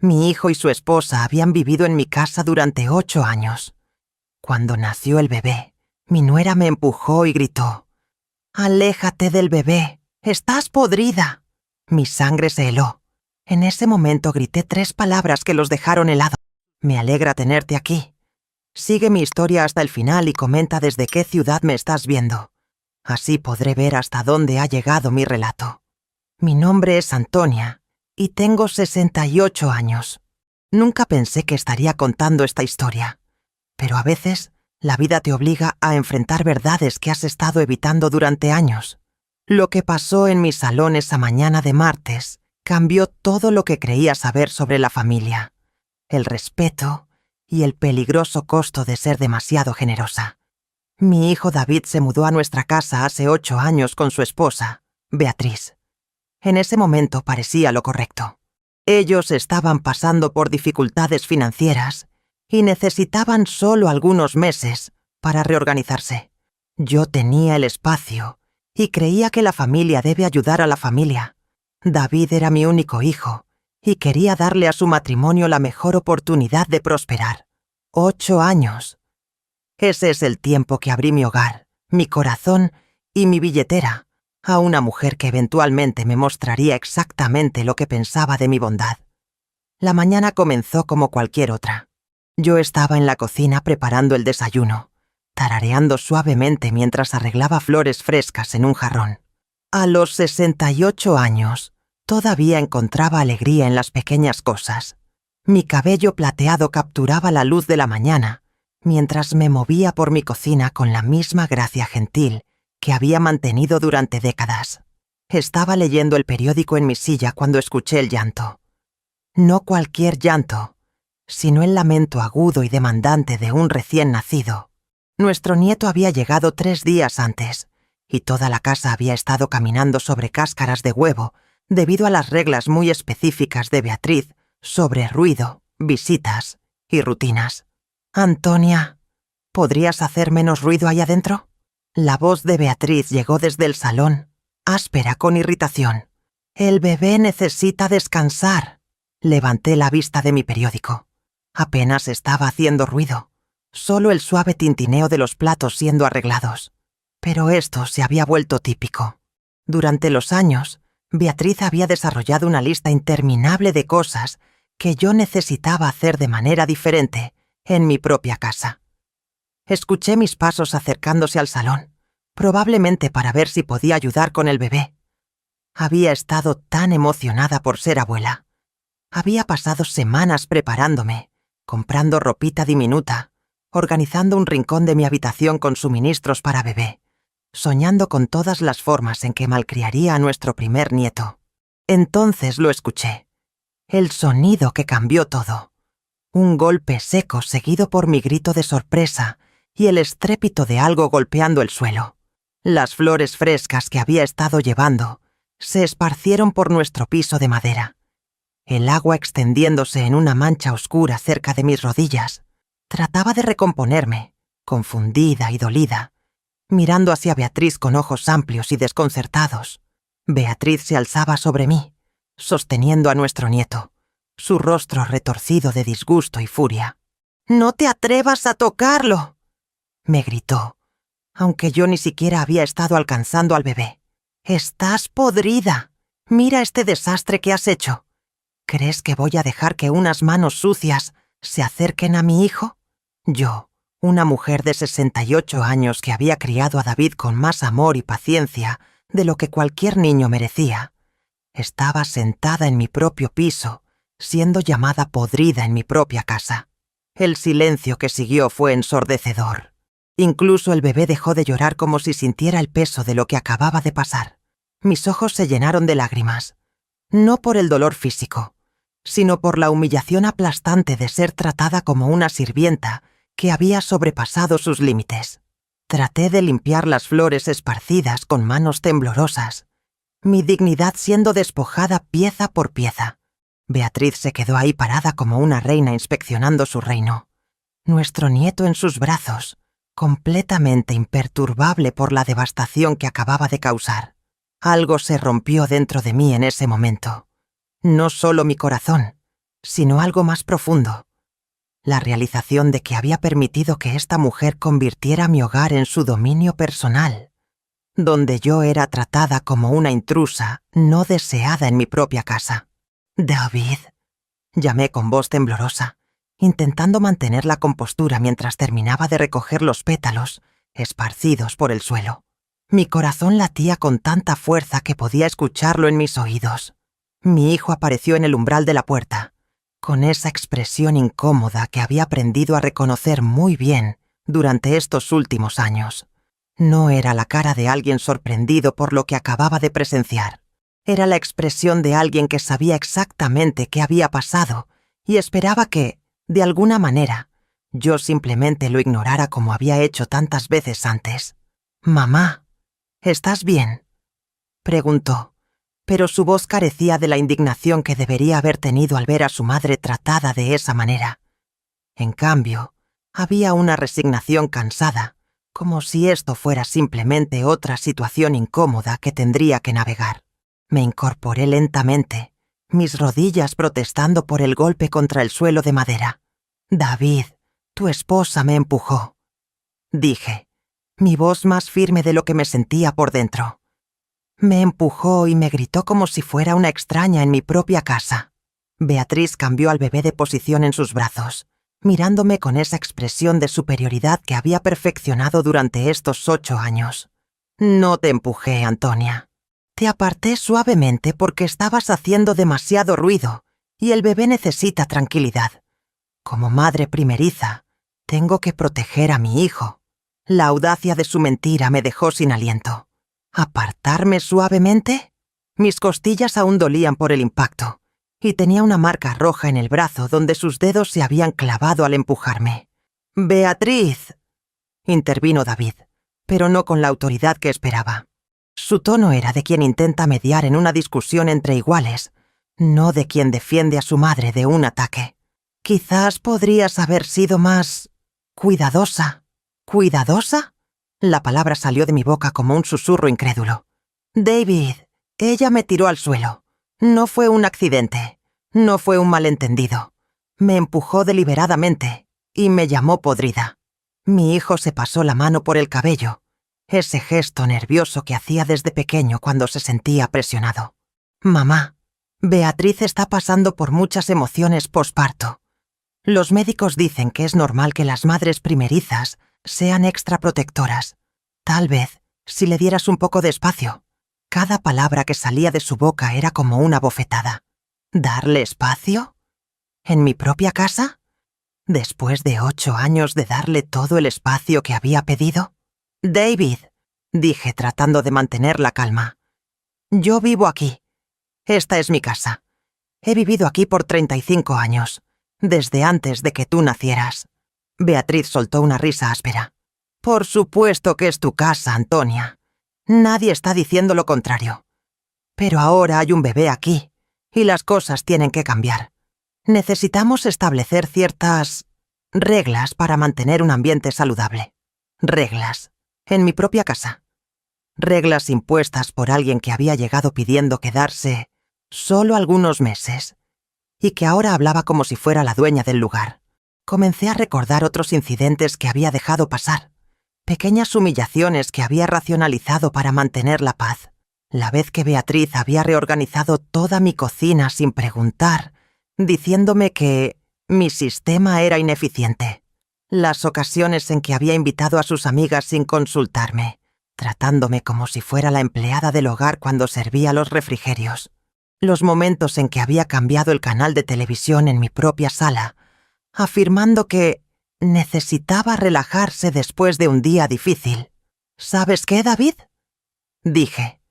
Mi hijo y su esposa habían vivido en mi casa durante 8 años. Cuando nació el bebé, mi nuera me empujó y gritó: «¡Aléjate del bebé! ¡Estás podrida!». Mi sangre se heló. En ese momento grité 3 palabras que los dejaron helados. «Me alegra tenerte aquí. Sigue mi historia hasta el final y comenta desde qué ciudad me estás viendo. Así podré ver hasta dónde ha llegado mi relato. Mi nombre es Antonia y tengo 68 años. Nunca pensé que estaría contando esta historia, pero a veces la vida te obliga a enfrentar verdades que has estado evitando durante años. Lo que pasó en mi salón esa mañana de martes cambió todo lo que creía saber sobre la familia, el respeto y el peligroso costo de ser demasiado generosa. Mi hijo David se mudó a nuestra casa hace 8 años con su esposa, Beatriz. En ese momento parecía lo correcto. Ellos estaban pasando por dificultades financieras y necesitaban solo algunos meses para reorganizarse. Yo tenía el espacio y creía que la familia debe ayudar a la familia. David era mi único hijo y quería darle a su matrimonio la mejor oportunidad de prosperar. 8 años. Ese es el tiempo que abrí mi hogar, mi corazón y mi billetera a una mujer que eventualmente me mostraría exactamente lo que pensaba de mi bondad. La mañana comenzó como cualquier otra. Yo estaba en la cocina preparando el desayuno, tarareando suavemente mientras arreglaba flores frescas en un jarrón. A los 68 años, todavía encontraba alegría en las pequeñas cosas. Mi cabello plateado capturaba la luz de la mañana, mientras me movía por mi cocina con la misma gracia gentil que había mantenido durante décadas. Estaba leyendo el periódico en mi silla cuando escuché el llanto. No cualquier llanto, sino el lamento agudo y demandante de un recién nacido. Nuestro nieto había llegado 3 días antes, y toda la casa había estado caminando sobre cáscaras de huevo debido a las reglas muy específicas de Beatriz sobre ruido, visitas y rutinas. «Antonia, ¿podrías hacer menos ruido ahí adentro?». La voz de Beatriz llegó desde el salón, áspera con irritación. «El bebé necesita descansar». Levanté la vista de mi periódico. Apenas estaba haciendo ruido, solo el suave tintineo de los platos siendo arreglados. Pero esto se había vuelto típico. Durante los años, Beatriz había desarrollado una lista interminable de cosas que yo necesitaba hacer de manera diferente en mi propia casa. Escuché mis pasos acercándose al salón, probablemente para ver si podía ayudar con el bebé. Había estado tan emocionada por ser abuela. Había pasado semanas preparándome, comprando ropita diminuta, organizando un rincón de mi habitación con suministros para bebé, soñando con todas las formas en que malcriaría a nuestro primer nieto. Entonces lo escuché. El sonido que cambió todo. Un golpe seco seguido por mi grito de sorpresa y el estrépito de algo golpeando el suelo. Las flores frescas que había estado llevando se esparcieron por nuestro piso de madera. El agua extendiéndose en una mancha oscura cerca de mis rodillas. Trataba de recomponerme, confundida y dolida, mirando hacia Beatriz con ojos amplios y desconcertados. Beatriz se alzaba sobre mí, sosteniendo a nuestro nieto, su rostro retorcido de disgusto y furia. «¡No te atrevas a tocarlo!», me gritó, aunque yo ni siquiera había estado alcanzando al bebé. «Estás podrida. Mira este desastre que has hecho. ¿Crees que voy a dejar que unas manos sucias se acerquen a mi hijo?». Yo, una mujer de 68 años que había criado a David con más amor y paciencia de lo que cualquier niño merecía, estaba sentada en mi propio piso, siendo llamada podrida en mi propia casa. El silencio que siguió fue ensordecedor. Incluso el bebé dejó de llorar como si sintiera el peso de lo que acababa de pasar. Mis ojos se llenaron de lágrimas, no por el dolor físico, sino por la humillación aplastante de ser tratada como una sirvienta que había sobrepasado sus límites. Traté de limpiar las flores esparcidas con manos temblorosas, mi dignidad siendo despojada pieza por pieza. Beatriz se quedó ahí parada como una reina inspeccionando su reino. Nuestro nieto en sus brazos, completamente imperturbable por la devastación que acababa de causar. Algo se rompió dentro de mí en ese momento. No solo mi corazón, sino algo más profundo. La realización de que había permitido que esta mujer convirtiera mi hogar en su dominio personal, donde yo era tratada como una intrusa no deseada en mi propia casa. «David», llamé con voz temblorosa, intentando mantener la compostura mientras terminaba de recoger los pétalos esparcidos por el suelo. Mi corazón latía con tanta fuerza que podía escucharlo en mis oídos. Mi hijo apareció en el umbral de la puerta, con esa expresión incómoda que había aprendido a reconocer muy bien durante estos últimos años. No era la cara de alguien sorprendido por lo que acababa de presenciar. Era la expresión de alguien que sabía exactamente qué había pasado y esperaba que, de alguna manera, yo simplemente lo ignorara como había hecho tantas veces antes. «Mamá, ¿estás bien?», preguntó, pero su voz carecía de la indignación que debería haber tenido al ver a su madre tratada de esa manera. En cambio, había una resignación cansada, como si esto fuera simplemente otra situación incómoda que tendría que navegar. Me incorporé lentamente, mis rodillas protestando por el golpe contra el suelo de madera. «David, tu esposa me empujó», dije, mi voz más firme de lo que me sentía por dentro. Me empujó y me gritó como si fuera una extraña en mi propia casa. Beatriz cambió al bebé de posición en sus brazos, mirándome con esa expresión de superioridad que había perfeccionado durante estos 8 años. «No te empujé, Antonia. Te aparté suavemente porque estabas haciendo demasiado ruido y el bebé necesita tranquilidad. Como madre primeriza, tengo que proteger a mi hijo». La audacia de su mentira me dejó sin aliento. ¿Apartarme suavemente? Mis costillas aún dolían por el impacto, y tenía una marca roja en el brazo donde sus dedos se habían clavado al empujarme. «Beatriz», intervino David, pero no con la autoridad que esperaba. Su tono era de quien intenta mediar en una discusión entre iguales, no de quien defiende a su madre de un ataque. «Quizás podrías haber sido más cuidadosa». «¿Cuidadosa?». La palabra salió de mi boca como un susurro incrédulo. «David, ella me tiró al suelo. No fue un accidente. No fue un malentendido. Me empujó deliberadamente y me llamó podrida». Mi hijo se pasó la mano por el cabello, ese gesto nervioso que hacía desde pequeño cuando se sentía presionado. «Mamá, Beatriz está pasando por muchas emociones posparto. Los médicos dicen que es normal que las madres primerizas sean extraprotectoras. Tal vez, si le dieras un poco de espacio». Cada palabra que salía de su boca era como una bofetada. ¿Darle espacio? ¿En mi propia casa? ¿Después de 8 años de darle todo el espacio que había pedido? «David», dije tratando de mantener la calma, «yo vivo aquí. Esta es mi casa. He vivido aquí por 35 años, desde antes de que tú nacieras». Beatriz soltó una risa áspera. «Por supuesto que es tu casa, Antonia. Nadie está diciendo lo contrario. Pero ahora hay un bebé aquí, y las cosas tienen que cambiar. Necesitamos establecer ciertas reglas para mantener un ambiente saludable. Reglas. En mi propia casa. Reglas impuestas por alguien que había llegado pidiendo quedarse solo algunos meses, y que ahora hablaba como si fuera la dueña del lugar. Comencé a recordar otros incidentes que había dejado pasar, pequeñas humillaciones que había racionalizado para mantener la paz. La vez que Beatriz había reorganizado toda mi cocina sin preguntar, diciéndome que mi sistema era ineficiente. Las ocasiones en que había invitado a sus amigas sin consultarme, tratándome como si fuera la empleada del hogar cuando servía los refrigerios. Los momentos en que había cambiado el canal de televisión en mi propia sala, afirmando que necesitaba relajarse después de un día difícil. «¿Sabes qué, David?», dije,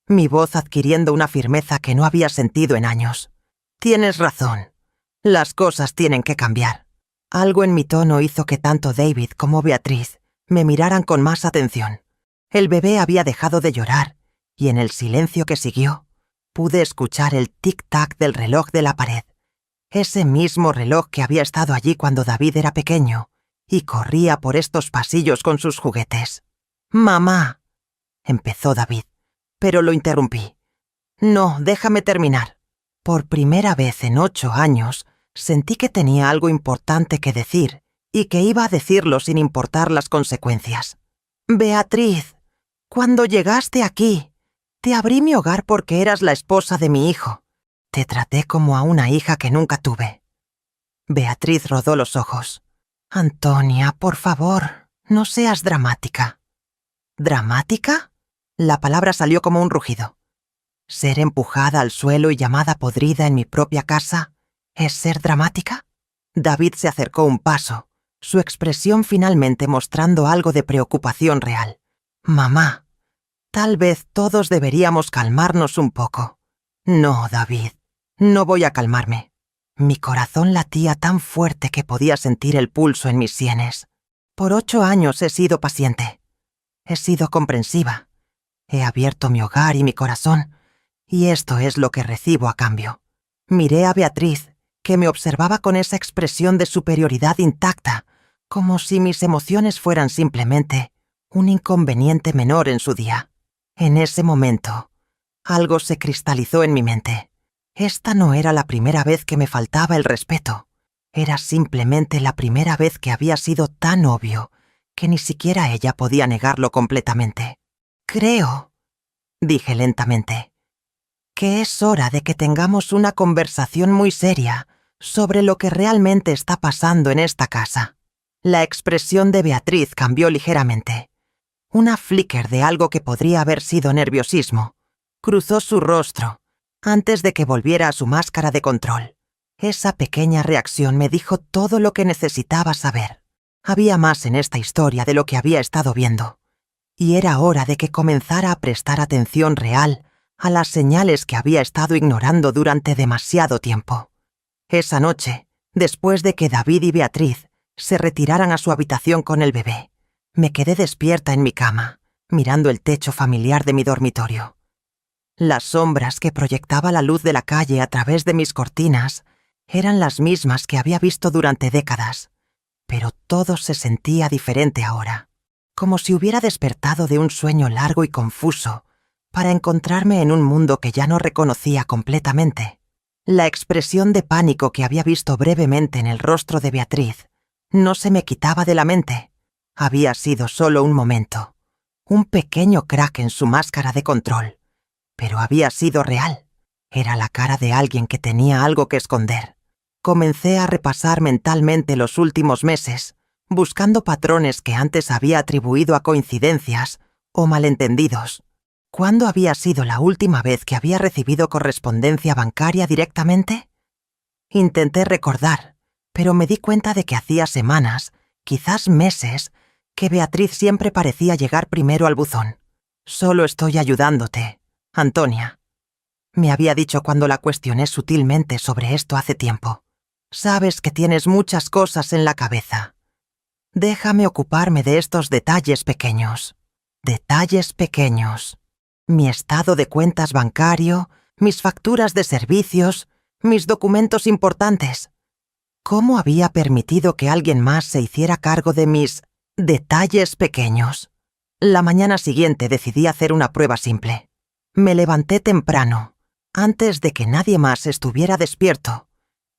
mi voz adquiriendo una firmeza que no había sentido en años. «Tienes razón. Las cosas tienen que cambiar». Algo en mi tono hizo que tanto David como Beatriz me miraran con más atención. El bebé había dejado de llorar, y en el silencio que siguió, pude escuchar el tic-tac del reloj de la pared. Ese mismo reloj que había estado allí cuando David era pequeño y corría por estos pasillos con sus juguetes. «Mamá», empezó David, pero lo interrumpí. «No, déjame terminar». Por primera vez en 8 años, Sentí que tenía algo importante que decir y que iba a decirlo sin importar las consecuencias. Beatriz, cuando llegaste aquí, te abrí mi hogar porque eras la esposa de mi hijo. Te traté como a una hija que nunca tuve. Beatriz rodó los ojos. Antonia, por favor, no seas dramática. ¿Dramática? La palabra salió como un rugido. ¿Ser empujada al suelo y llamada podrida en mi propia casa es ser dramática? David se acercó un paso, su expresión finalmente mostrando algo de preocupación real. Mamá, tal vez todos deberíamos calmarnos un poco. No, David, no voy a calmarme. Mi corazón latía tan fuerte que podía sentir el pulso en mis sienes. Por 8 años he sido paciente. He sido comprensiva. He abierto mi hogar y mi corazón, y esto es lo que recibo a cambio. Miré a Beatriz, que me observaba con esa expresión de superioridad intacta, como si mis emociones fueran simplemente un inconveniente menor en su día. En ese momento, algo se cristalizó en mi mente. Esta no era la primera vez que me faltaba el respeto. Era simplemente la primera vez que había sido tan obvio que ni siquiera ella podía negarlo completamente. Creo, dije lentamente, que es hora de que tengamos una conversación muy seria sobre lo que realmente está pasando en esta casa. La expresión de Beatriz cambió ligeramente. Una flicker de algo que podría haber sido nerviosismo cruzó su rostro antes de que volviera a su máscara de control. Esa pequeña reacción me dijo todo lo que necesitaba saber. Había más en esta historia de lo que había estado viendo, y era hora de que comenzara a prestar atención real a las señales que había estado ignorando durante demasiado tiempo. Esa noche, después de que David y Beatriz se retiraran a su habitación con el bebé, me quedé despierta en mi cama, mirando el techo familiar de mi dormitorio. Las sombras que proyectaba la luz de la calle a través de mis cortinas eran las mismas que había visto durante décadas, pero todo se sentía diferente ahora, como si hubiera despertado de un sueño largo y confuso para encontrarme en un mundo que ya no reconocía completamente. La expresión de pánico que había visto brevemente en el rostro de Beatriz no se me quitaba de la mente. Había sido solo un momento, un pequeño crack en su máscara de control, pero había sido real. Era la cara de alguien que tenía algo que esconder. Comencé a repasar mentalmente los últimos meses, buscando patrones que antes había atribuido a coincidencias o malentendidos. ¿Cuándo había sido la última vez que había recibido correspondencia bancaria directamente? Intenté recordar, pero me di cuenta de que hacía semanas, quizás meses, que Beatriz siempre parecía llegar primero al buzón. Solo estoy ayudándote, Antonia. Me había dicho cuando la cuestioné sutilmente sobre esto hace tiempo. Sabes que tienes muchas cosas en la cabeza. Déjame ocuparme de estos detalles pequeños. Detalles pequeños. Mi estado de cuentas bancario, mis facturas de servicios, mis documentos importantes. ¿Cómo había permitido que alguien más se hiciera cargo de mis detalles pequeños? La mañana siguiente decidí hacer una prueba simple. Me levanté temprano, antes de que nadie más estuviera despierto,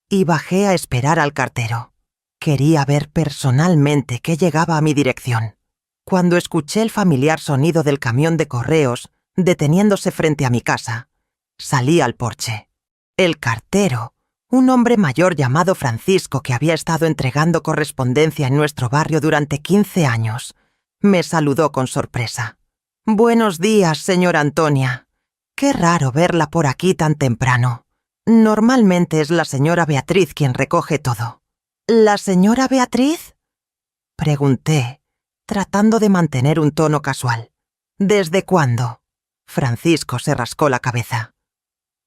y bajé a esperar al cartero. Quería ver personalmente qué llegaba a mi dirección. Cuando escuché el familiar sonido del camión de correos deteniéndose frente a mi casa, salí al porche. El cartero, un hombre mayor llamado Francisco que había estado entregando correspondencia en nuestro barrio durante 15 años, me saludó con sorpresa. «Buenos días, señora Antonia. Qué raro verla por aquí tan temprano. Normalmente es la señora Beatriz quien recoge todo». «¿La señora Beatriz?», pregunté, tratando de mantener un tono casual. «¿Desde cuándo?». Francisco se rascó la cabeza.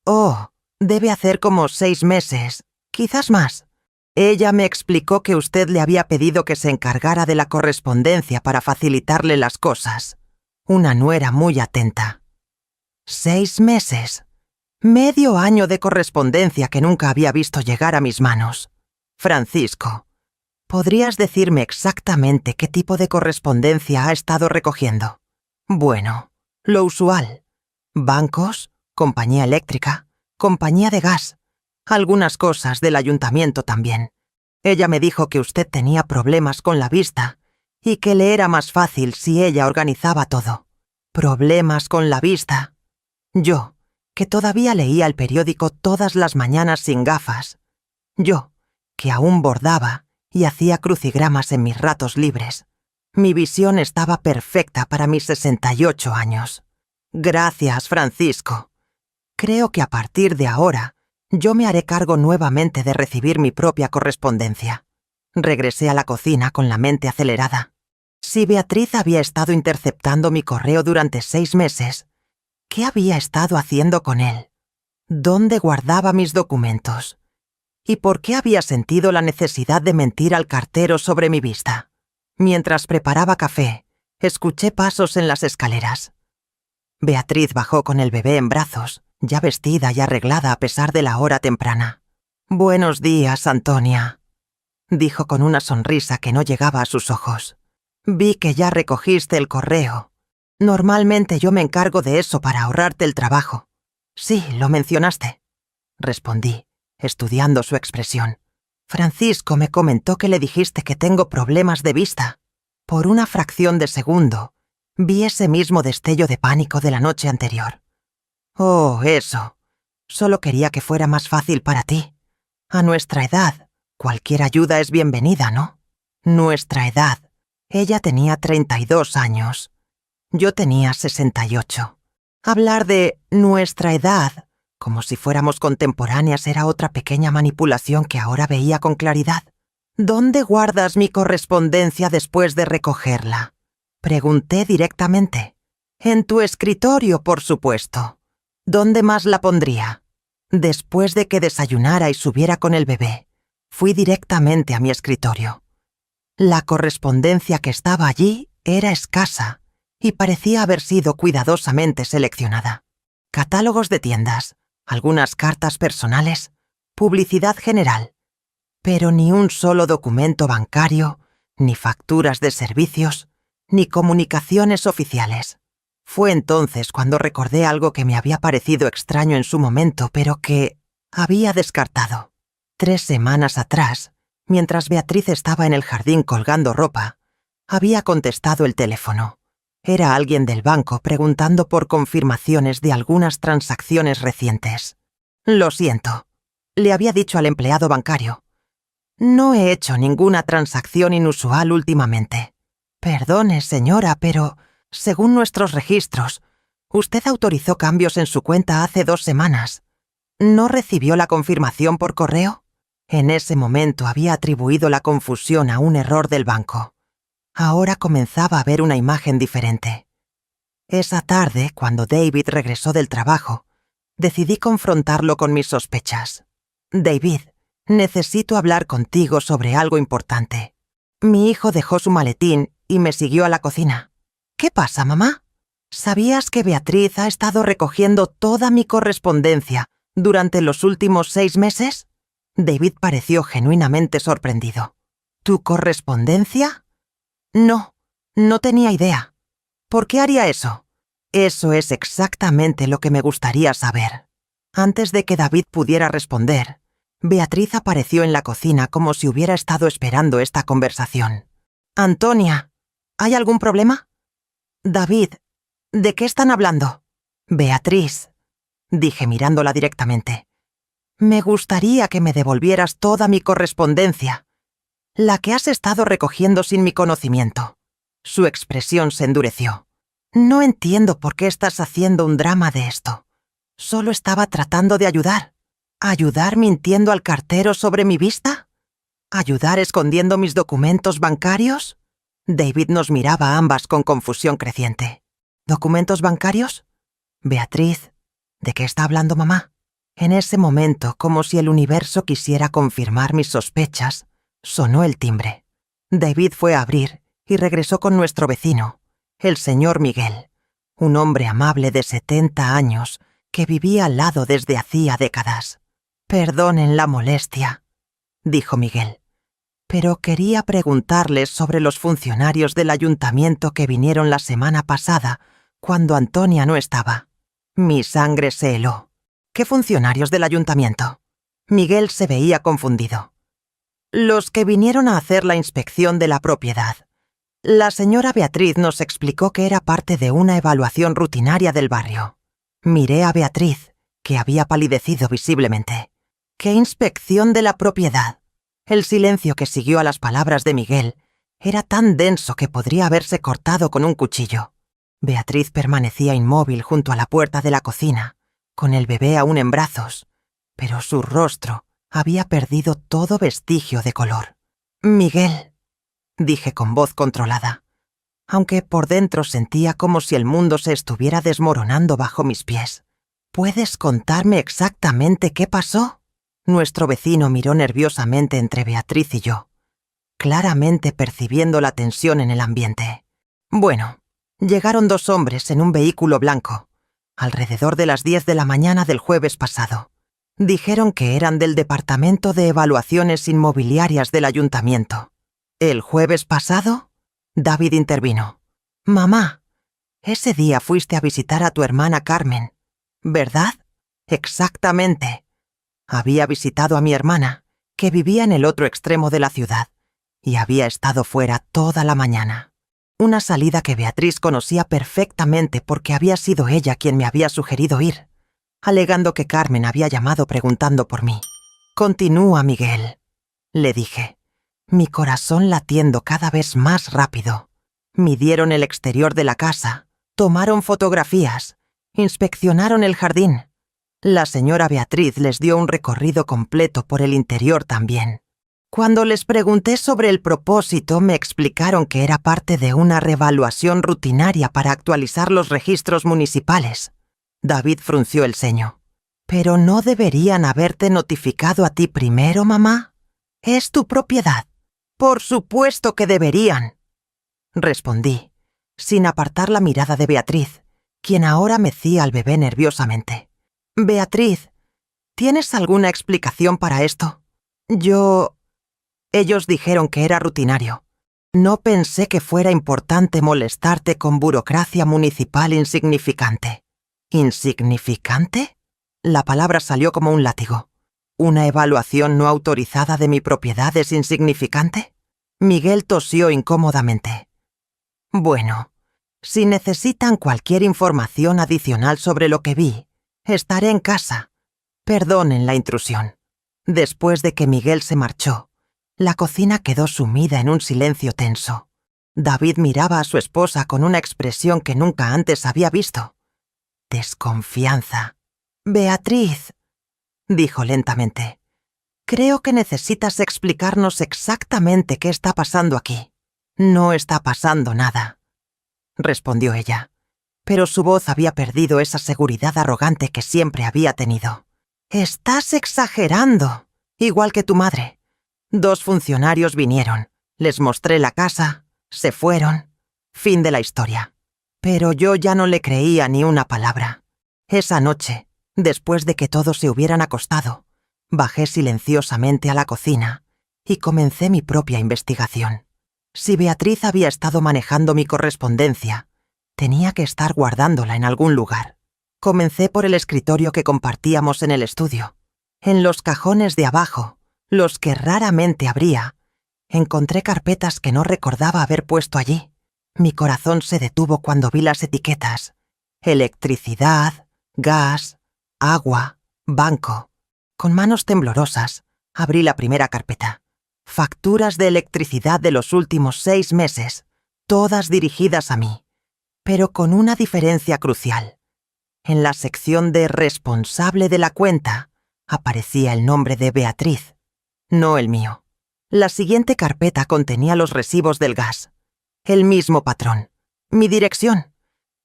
«Oh, debe hacer como 6 meses, quizás más. Ella me explicó que usted le había pedido que se encargara de la correspondencia para facilitarle las cosas. Una nuera muy atenta». 6 meses. Medio año de correspondencia que nunca había visto llegar a mis manos. Francisco, ¿podrías decirme exactamente qué tipo de correspondencia ha estado recogiendo? Bueno, lo usual. Bancos, compañía eléctrica, compañía de gas. Algunas cosas del ayuntamiento también. Ella me dijo que usted tenía problemas con la vista y que le era más fácil si ella organizaba todo. Problemas con la vista. Yo, que todavía leía el periódico todas las mañanas sin gafas. Yo, que aún bordaba y hacía crucigramas en mis ratos libres. Mi visión estaba perfecta para mis 68 años. Gracias, Francisco. Creo que a partir de ahora, yo me haré cargo nuevamente de recibir mi propia correspondencia. Regresé a la cocina con la mente acelerada. Si Beatriz había estado interceptando mi correo durante 6 meses, ¿qué había estado haciendo con él? ¿Dónde guardaba mis documentos? ¿Y por qué había sentido la necesidad de mentir al cartero sobre mi vista? Mientras preparaba café, escuché pasos en las escaleras. Beatriz bajó con el bebé en brazos, ya vestida y arreglada a pesar de la hora temprana. «Buenos días, Antonia», dijo con una sonrisa que no llegaba a sus ojos. «Vi que ya recogiste el correo. Normalmente yo me encargo de eso para ahorrarte el trabajo». «Sí, lo mencionaste», respondí, estudiando su expresión. «Francisco me comentó que le dijiste que tengo problemas de vista. Por una fracción de segundo, vi ese mismo destello de pánico de la noche anterior». «Oh, eso. Solo quería que fuera más fácil para ti. A nuestra edad, cualquier ayuda es bienvenida, ¿no?» Nuestra edad. Ella tenía 32 años. Yo tenía 68. Hablar de nuestra edad, como si fuéramos contemporáneas, era otra pequeña manipulación que ahora veía con claridad. «¿Dónde guardas mi correspondencia después de recogerla?», pregunté directamente. «En tu escritorio, por supuesto. ¿Dónde más la pondría?» Después de que desayunara y subiera con el bebé, fui directamente a mi escritorio. La correspondencia que estaba allí era escasa y parecía haber sido cuidadosamente seleccionada. Catálogos de tiendas, algunas cartas personales, publicidad general, pero ni un solo documento bancario, ni facturas de servicios, ni comunicaciones oficiales. Fue entonces cuando recordé algo que me había parecido extraño en su momento, pero que había descartado. 3 semanas atrás, mientras Beatriz estaba en el jardín colgando ropa, había contestado el teléfono. Era alguien del banco preguntando por confirmaciones de algunas transacciones recientes. «Lo siento», le había dicho al empleado bancario. «No he hecho ninguna transacción inusual últimamente». «Perdone, señora, pero, según nuestros registros, usted autorizó cambios en su cuenta hace 2 semanas. ¿No recibió la confirmación por correo?». En ese momento había atribuido la confusión a un error del banco. Ahora comenzaba a ver una imagen diferente. Esa tarde, cuando David regresó del trabajo, decidí confrontarlo con mis sospechas. «David, necesito hablar contigo sobre algo importante». Mi hijo dejó su maletín y me siguió a la cocina. «¿Qué pasa, mamá? ¿Sabías que Beatriz ha estado recogiendo toda mi correspondencia durante los últimos 6 meses?» David pareció genuinamente sorprendido. «¿Tu correspondencia?» «No, no tenía idea». «¿Por qué haría eso?» «Eso es exactamente lo que me gustaría saber». Antes de que David pudiera responder, Beatriz apareció en la cocina como si hubiera estado esperando esta conversación. «Antonia, ¿hay algún problema?» «David, ¿de qué están hablando?» «Beatriz», dije mirándola directamente. «Me gustaría que me devolvieras toda mi correspondencia, la que has estado recogiendo sin mi conocimiento». Su expresión se endureció. «No entiendo por qué estás haciendo un drama de esto. Solo estaba tratando de ayudar». ¿Ayudar mintiendo al cartero sobre mi vista? ¿Ayudar escondiendo mis documentos bancarios? David nos miraba a ambas con confusión creciente. ¿Documentos bancarios? Beatriz, ¿de qué está hablando mamá? En ese momento, como si el universo quisiera confirmar mis sospechas, sonó el timbre. David fue a abrir y regresó con nuestro vecino, el señor Miguel, un hombre amable de 70 años que vivía al lado desde hacía décadas. «Perdonen la molestia», dijo Miguel, «pero quería preguntarles sobre los funcionarios del ayuntamiento que vinieron la semana pasada, cuando Antonia no estaba». Mi sangre se heló. «¿Qué funcionarios del ayuntamiento?». Miguel se veía confundido. Los que vinieron a hacer la inspección de la propiedad. La señora Beatriz nos explicó que era parte de una evaluación rutinaria del barrio. Miré a Beatriz, que había palidecido visiblemente. ¿Qué inspección de la propiedad? El silencio que siguió a las palabras de Miguel era tan denso que podría haberse cortado con un cuchillo. Beatriz permanecía inmóvil junto a la puerta de la cocina, con el bebé aún en brazos, pero su rostro había perdido todo vestigio de color. «Miguel», dije con voz controlada, aunque por dentro sentía como si el mundo se estuviera desmoronando bajo mis pies. «¿Puedes contarme exactamente qué pasó?» Nuestro vecino miró nerviosamente entre Beatriz y yo, claramente percibiendo la tensión en el ambiente. «Bueno, llegaron 2 hombres en un vehículo blanco, alrededor de las 10 de la mañana del jueves pasado. Dijeron que eran del Departamento de Evaluaciones Inmobiliarias del Ayuntamiento». «¿El jueves pasado?», David intervino. «Mamá, ese día fuiste a visitar a tu hermana Carmen, ¿verdad?» «Exactamente. Había visitado a mi hermana, que vivía en el otro extremo de la ciudad, y había estado fuera toda la mañana. Una salida que Beatriz conocía perfectamente porque había sido ella quien me había sugerido ir, alegando que Carmen había llamado preguntando por mí. «Continúa, Miguel», le dije, mi corazón latiendo cada vez más rápido. «Midieron el exterior de la casa, tomaron fotografías, inspeccionaron el jardín. La señora Beatriz les dio un recorrido completo por el interior también. Cuando les pregunté sobre el propósito, me explicaron que era parte de una revaluación rutinaria para actualizar los registros municipales». David frunció el ceño. «¿Pero no deberían haberte notificado a ti primero, mamá? Es tu propiedad». «Por supuesto que deberían», respondí, sin apartar la mirada de Beatriz, quien ahora mecía al bebé nerviosamente. «Beatriz, ¿tienes alguna explicación para esto?» Ellos dijeron que era rutinario. No pensé que fuera importante molestarte con burocracia municipal insignificante. ¿Insignificante? La palabra salió como un látigo. ¿Una evaluación no autorizada de mi propiedad es insignificante? Miguel tosió incómodamente. «Bueno, si necesitan cualquier información adicional sobre lo que vi, estaré en casa. Perdonen la intrusión». Después de que Miguel se marchó, la cocina quedó sumida en un silencio tenso. David miraba a su esposa con una expresión que nunca antes había visto. Desconfianza. «Beatriz», dijo lentamente, «creo que necesitas explicarnos exactamente qué está pasando aquí». «No está pasando nada», respondió ella, pero su voz había perdido esa seguridad arrogante que siempre había tenido. «Estás exagerando, igual que tu madre. 2 funcionarios vinieron, les mostré la casa, se fueron. Fin de la historia». Pero yo ya no le creía ni una palabra. Esa noche, después de que todos se hubieran acostado, bajé silenciosamente a la cocina y comencé mi propia investigación. Si Beatriz había estado manejando mi correspondencia, tenía que estar guardándola en algún lugar. Comencé por el escritorio que compartíamos en el estudio. En los cajones de abajo, los que raramente abría, encontré carpetas que no recordaba haber puesto allí. Mi corazón se detuvo cuando vi las etiquetas: electricidad, gas, agua, banco. Con manos temblorosas, abrí la primera carpeta. Facturas de electricidad de los últimos 6 meses, todas dirigidas a mí, pero con una diferencia crucial. En la sección de responsable de la cuenta aparecía el nombre de Beatriz, no el mío. La siguiente carpeta contenía los recibos del gas. El mismo patrón, mi dirección,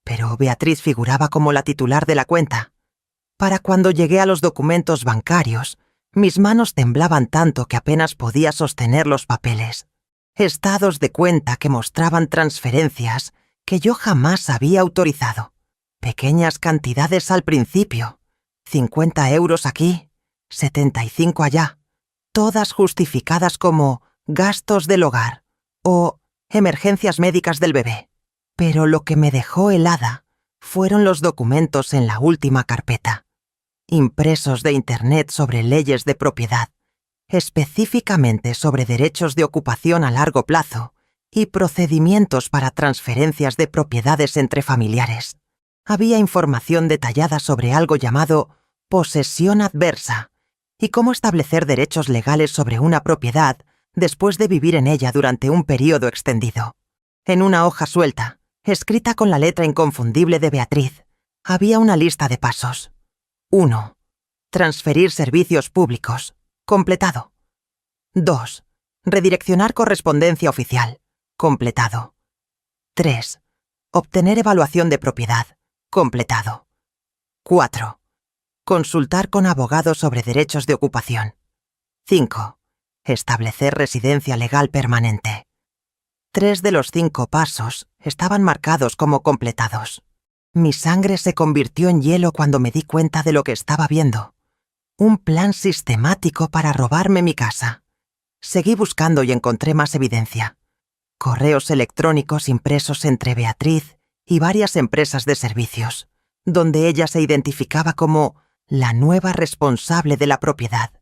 pero Beatriz figuraba como la titular de la cuenta. Para cuando llegué a los documentos bancarios, mis manos temblaban tanto que apenas podía sostener los papeles. Estados de cuenta que mostraban transferencias que yo jamás había autorizado. Pequeñas cantidades al principio, 50 euros aquí, 75 allá, todas justificadas como gastos del hogar o emergencias médicas del bebé. Pero lo que me dejó helada fueron los documentos en la última carpeta. impresos de Internet sobre leyes de propiedad, específicamente sobre derechos de ocupación a largo plazo y procedimientos para transferencias de propiedades entre familiares. Había información detallada sobre algo llamado posesión adversa y cómo establecer derechos legales sobre una propiedad después de vivir en ella durante un período extendido. En una hoja suelta, escrita con la letra inconfundible de Beatriz, había una lista de pasos. 1. Transferir servicios públicos. Completado. 2. Redireccionar correspondencia oficial. Completado. 3. Obtener evaluación de propiedad. Completado. 4. Consultar con abogados sobre derechos de ocupación. 5. Establecer residencia legal permanente. 3 de los 5 pasos estaban marcados como completados. Mi sangre se convirtió en hielo cuando me di cuenta de lo que estaba viendo. Un plan sistemático para robarme mi casa. Seguí buscando y encontré más evidencia. Correos electrónicos impresos entre Beatriz y varias empresas de servicios, donde ella se identificaba como la nueva responsable de la propiedad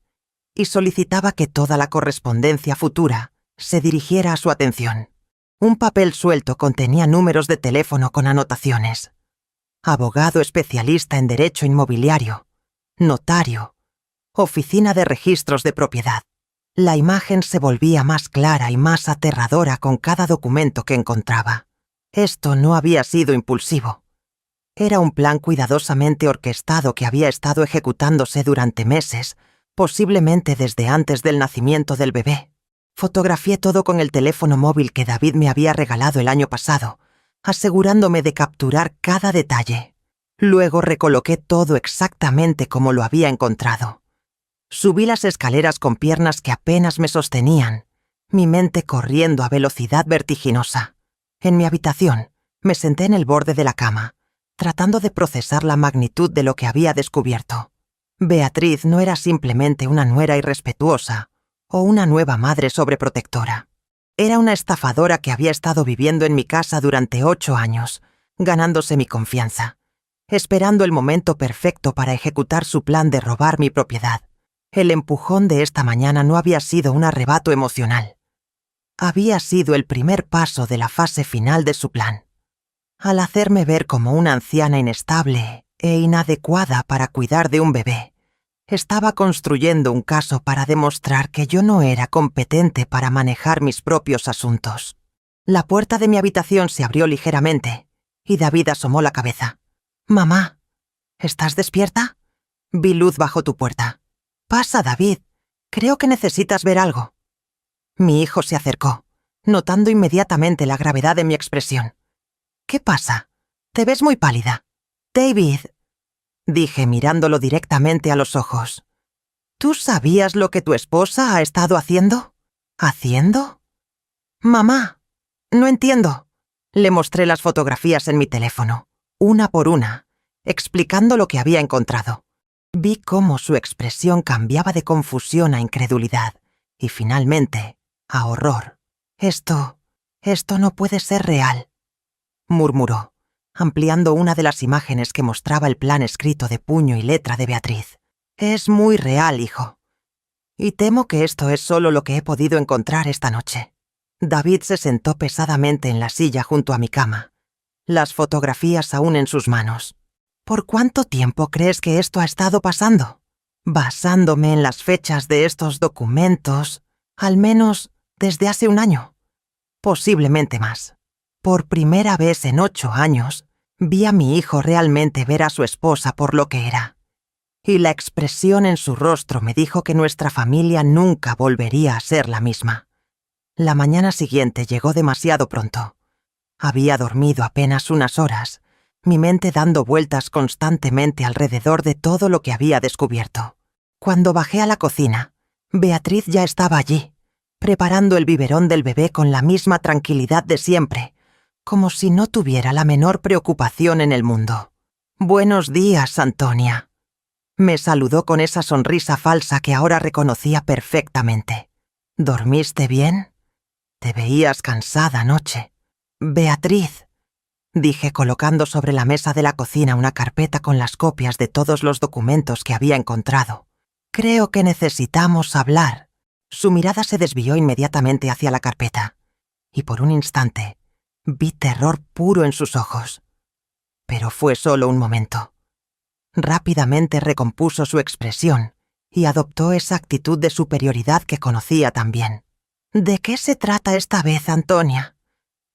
y solicitaba que toda la correspondencia futura se dirigiera a su atención. Un papel suelto contenía números de teléfono con anotaciones. Abogado especialista en derecho inmobiliario, notario, oficina de registros de propiedad. La imagen se volvía más clara y más aterradora con cada documento que encontraba. Esto no había sido impulsivo. Era un plan cuidadosamente orquestado que había estado ejecutándose durante meses, posiblemente desde antes del nacimiento del bebé. Fotografié todo con el teléfono móvil que David me había regalado el año pasado, asegurándome de capturar cada detalle. Luego recoloqué todo exactamente como lo había encontrado. Subí las escaleras con piernas que apenas me sostenían, mi mente corriendo a velocidad vertiginosa. En mi habitación, me senté en el borde de la cama, tratando de procesar la magnitud de lo que había descubierto. Beatriz no era simplemente una nuera irrespetuosa o una nueva madre sobreprotectora. Era una estafadora que había estado viviendo en mi casa durante 8 años, ganándose mi confianza, esperando el momento perfecto para ejecutar su plan de robar mi propiedad. El empujón de esta mañana no había sido un arrebato emocional. Había sido el primer paso de la fase final de su plan. Al hacerme ver como una anciana inestable e inadecuada para cuidar de un bebé, estaba construyendo un caso para demostrar que yo no era competente para manejar mis propios asuntos. La puerta de mi habitación se abrió ligeramente y David asomó la cabeza. «Mamá, ¿estás despierta?» «Vi luz bajo tu puerta». «Pasa, David. Creo que necesitas ver algo». Mi hijo se acercó, notando inmediatamente la gravedad de mi expresión. «¿Qué pasa? Te ves muy pálida». «David», dije mirándolo directamente a los ojos. «¿Tú sabías lo que tu esposa ha estado haciendo?» ¿Haciendo? «Mamá, no entiendo». Le mostré las fotografías en mi teléfono, una por una, explicando lo que había encontrado. Vi cómo su expresión cambiaba de confusión a incredulidad y finalmente a horror. Esto no puede ser real», murmuró, ampliando una de las imágenes que mostraba el plan escrito de puño y letra de Beatriz. «Es muy real, hijo. Y temo que esto es solo lo que he podido encontrar esta noche». David se sentó pesadamente en la silla junto a mi cama, las fotografías aún en sus manos. «¿Por cuánto tiempo crees que esto ha estado pasando?» «Basándome en las fechas de estos documentos, al menos desde hace 1 año. Posiblemente más. Por primera vez en 8 años, vi a mi hijo realmente ver a su esposa por lo que era. Y la expresión en su rostro me dijo que nuestra familia nunca volvería a ser la misma. La mañana siguiente llegó demasiado pronto. Había dormido apenas unas horas, mi mente dando vueltas constantemente alrededor de todo lo que había descubierto. Cuando bajé a la cocina, Beatriz ya estaba allí, preparando el biberón del bebé con la misma tranquilidad de siempre, como si no tuviera la menor preocupación en el mundo. «Buenos días, Antonia». Me saludó con esa sonrisa falsa que ahora reconocía perfectamente. «¿Dormiste bien? Te veías cansada anoche». «Beatriz». dije colocando sobre la mesa de la cocina una carpeta con las copias de todos los documentos que había encontrado. Creo que necesitamos hablar. Su mirada se desvió inmediatamente hacia la carpeta, y por un instante vi terror puro en sus ojos. Pero fue solo un momento. Rápidamente recompuso su expresión y adoptó esa actitud de superioridad que conocía tan bien. ¿De qué se trata esta vez, Antonia?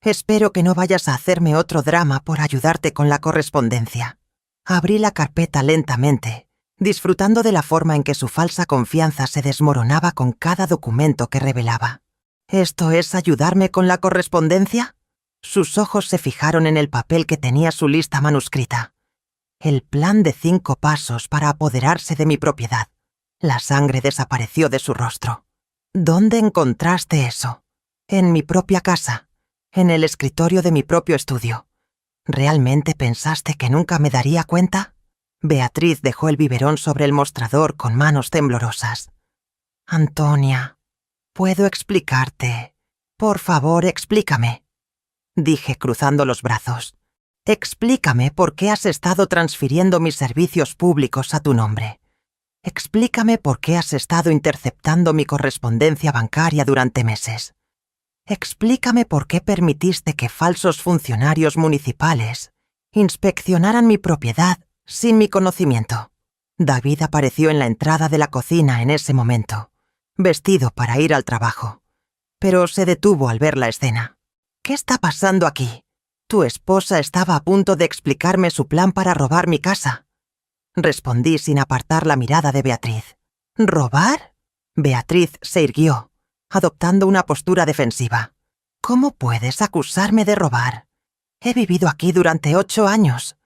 Espero que no vayas a hacerme otro drama por ayudarte con la correspondencia. Abrí la carpeta lentamente, disfrutando de la forma en que su falsa confianza se desmoronaba con cada documento que revelaba. ¿Esto es ayudarme con la correspondencia? Sus ojos se fijaron en el papel que tenía su lista manuscrita. El plan de 5 pasos para apoderarse de mi propiedad. La sangre desapareció de su rostro. ¿Dónde encontraste eso? En mi propia casa, en el escritorio de mi propio estudio. ¿Realmente pensaste que nunca me daría cuenta? Beatriz dejó el biberón sobre el mostrador con manos temblorosas. Antonia, ¿puedo explicarte? Por favor, explícame, dije cruzando los brazos. Explícame por qué has estado transfiriendo mis servicios públicos a tu nombre. Explícame por qué has estado interceptando mi correspondencia bancaria durante meses. Explícame por qué permitiste que falsos funcionarios municipales inspeccionaran mi propiedad sin mi conocimiento. David apareció en la entrada de la cocina en ese momento, vestido para ir al trabajo, pero se detuvo al ver la escena. ¿Qué está pasando aquí? Tu esposa estaba a punto de explicarme su plan para robar mi casa. Respondí sin apartar la mirada de Beatriz. ¿Robar? Beatriz se irguió, adoptando una postura defensiva. ¿Cómo puedes acusarme de robar? He vivido aquí durante 8 años.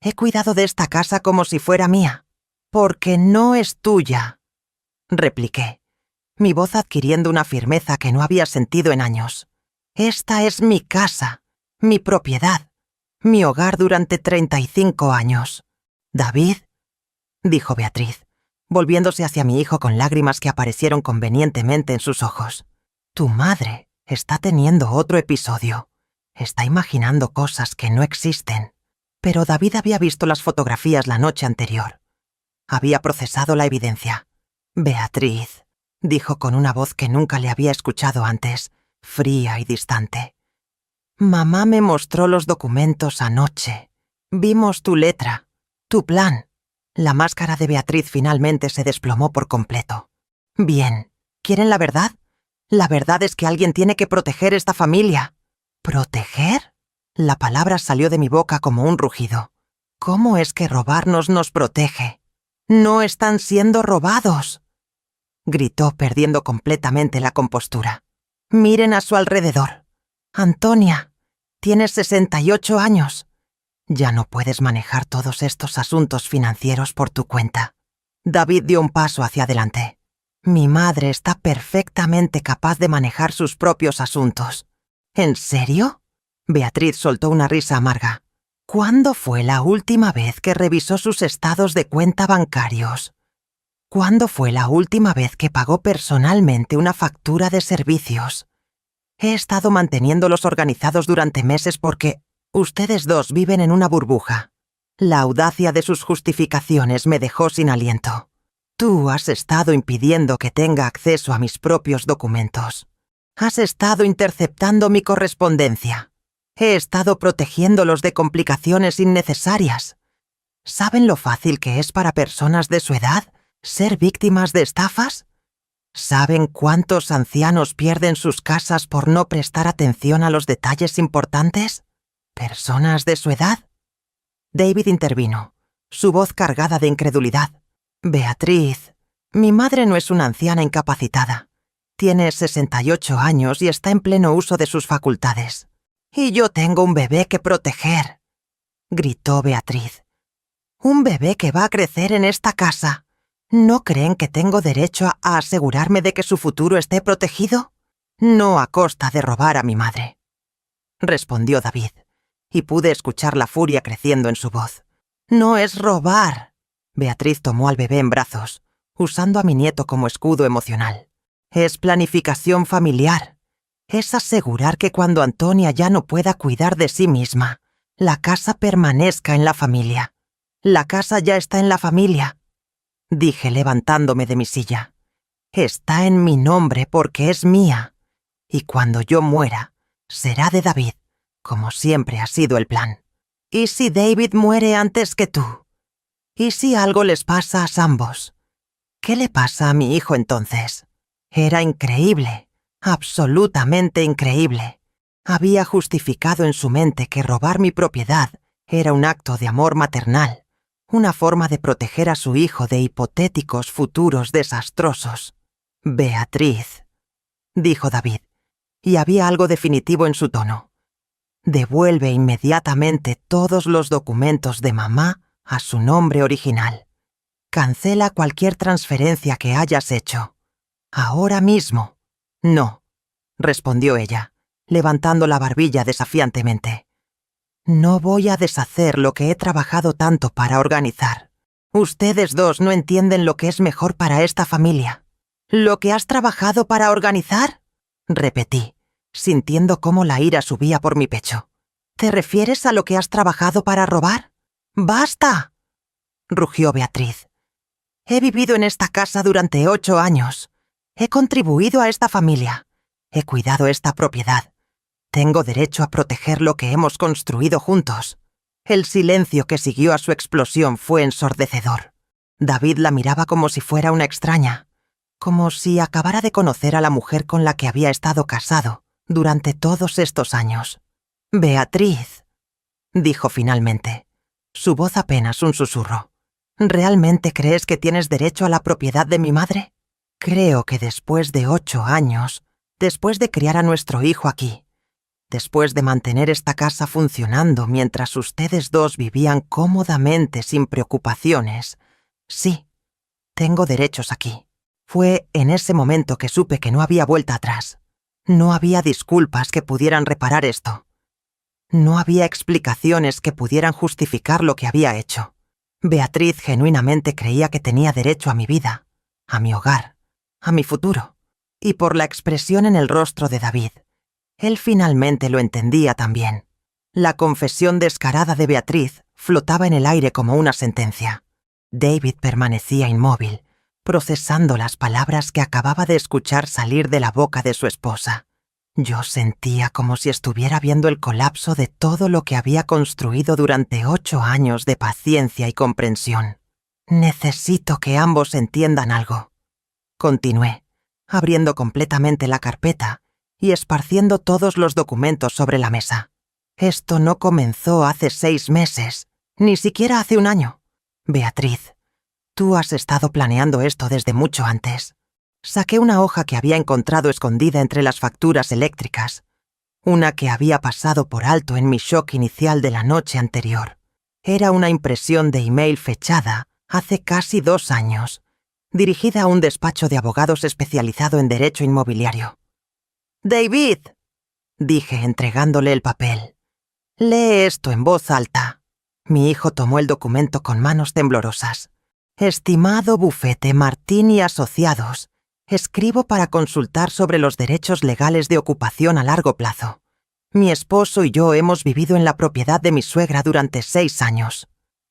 He cuidado de esta casa como si fuera mía. Porque no es tuya, repliqué, mi voz adquiriendo una firmeza que no había sentido en años. Esta es mi casa, mi propiedad, mi hogar durante 35 años. David, dijo Beatriz, volviéndose hacia mi hijo con lágrimas que aparecieron convenientemente en sus ojos. Tu madre está teniendo otro episodio. Está imaginando cosas que no existen. Pero David había visto las fotografías la noche anterior. Había procesado la evidencia. Beatriz, dijo con una voz que nunca le había escuchado antes, fría y distante. Mamá me mostró los documentos anoche. Vimos tu letra, tu plan. La máscara de Beatriz finalmente se desplomó por completo. Bien, ¿quieren la verdad? La verdad es que alguien tiene que proteger esta familia. ¿Proteger? La palabra salió de mi boca como un rugido. ¿Cómo es que robarnos nos protege? ¡No están siendo robados!, gritó perdiendo completamente la compostura. Miren a su alrededor. Antonia, tienes 68 años. Ya no puedes manejar todos estos asuntos financieros por tu cuenta. David dio un paso hacia adelante. Mi madre está perfectamente capaz de manejar sus propios asuntos. ¿En serio? Beatriz soltó una risa amarga. ¿Cuándo fue la última vez que revisó sus estados de cuenta bancarios? ¿Cuándo fue la última vez que pagó personalmente una factura de servicios? He estado manteniéndolos organizados durante meses porque ustedes dos viven en una burbuja. La audacia de sus justificaciones me dejó sin aliento. Tú has estado impidiendo que tenga acceso a mis propios documentos. Has estado interceptando mi correspondencia. He estado protegiéndolos de complicaciones innecesarias. ¿Saben lo fácil que es para personas de su edad ser víctimas de estafas? ¿Saben cuántos ancianos pierden sus casas por no prestar atención a los detalles importantes? ¿Personas de su edad? David intervino, su voz cargada de incredulidad. Beatriz, mi madre no es una anciana incapacitada. Tiene 68 años y está en pleno uso de sus facultades. Y yo tengo un bebé que proteger, gritó Beatriz. Un bebé que va a crecer en esta casa. ¿No creen que tengo derecho a asegurarme de que su futuro esté protegido? No a costa de robar a mi madre, respondió David, y pude escuchar la furia creciendo en su voz. No es robar. Beatriz tomó al bebé en brazos, usando a mi nieto como escudo emocional. Es planificación familiar. Es asegurar que cuando Antonia ya no pueda cuidar de sí misma, la casa permanezca en la familia. La casa ya está en la familia, dije levantándome de mi silla. Está en mi nombre porque es mía. Y cuando yo muera, será de David, como siempre ha sido el plan. ¿Y si David muere antes que tú? ¿Y si algo les pasa a ambos? ¿Qué le pasa a mi hijo entonces? Era increíble, absolutamente increíble. Había justificado en su mente que robar mi propiedad era un acto de amor maternal, una forma de proteger a su hijo de hipotéticos futuros desastrosos. Beatriz, dijo David, y había algo definitivo en su tono. Devuelve inmediatamente todos los documentos de mamá a su nombre original. Cancela cualquier transferencia que hayas hecho. Ahora mismo. No, respondió ella, levantando la barbilla desafiantemente. No voy a deshacer lo que he trabajado tanto para organizar. Ustedes dos no entienden lo que es mejor para esta familia. ¿Lo que has trabajado para organizar? Repetí, sintiendo cómo la ira subía por mi pecho. ¿Te refieres a lo que has trabajado para robar? ¡Basta!, rugió Beatriz. He vivido en esta casa durante 8 años. He contribuido a esta familia. He cuidado esta propiedad. Tengo derecho a proteger lo que hemos construido juntos. El silencio que siguió a su explosión fue ensordecedor. David la miraba como si fuera una extraña, como si acabara de conocer a la mujer con la que había estado casado durante todos estos años. Beatriz, dijo finalmente, su voz apenas un susurro. ¿Realmente crees que tienes derecho a la propiedad de mi madre? Creo que después de 8 años, después de criar a nuestro hijo aquí, después de mantener esta casa funcionando mientras ustedes dos vivían cómodamente sin preocupaciones, sí, tengo derechos aquí. Fue en ese momento que supe que no había vuelta atrás. No había disculpas que pudieran reparar esto. No había explicaciones que pudieran justificar lo que había hecho. Beatriz genuinamente creía que tenía derecho a mi vida, a mi hogar, a mi futuro. Y por la expresión en el rostro de David, él finalmente lo entendía también. La confesión descarada de Beatriz flotaba en el aire como una sentencia. David permanecía inmóvil, procesando las palabras que acababa de escuchar salir de la boca de su esposa. Yo sentía como si estuviera viendo el colapso de todo lo que había construido durante 8 años de paciencia y comprensión. Necesito que ambos entiendan algo. Continué, abriendo completamente la carpeta y esparciendo todos los documentos sobre la mesa. Esto no comenzó hace 6 meses, ni siquiera hace 1 año. Beatriz, tú has estado planeando esto desde mucho antes. Saqué una hoja que había encontrado escondida entre las facturas eléctricas, una que había pasado por alto en mi shock inicial de la noche anterior. Era una impresión de email fechada hace casi 2 años, dirigida a un despacho de abogados especializado en derecho inmobiliario. «David», dije entregándole el papel, «lee esto en voz alta». Mi hijo tomó el documento con manos temblorosas. «Estimado bufete Martín y Asociados, escribo para consultar sobre los derechos legales de ocupación a largo plazo. Mi esposo y yo hemos vivido en la propiedad de mi suegra durante 6 años.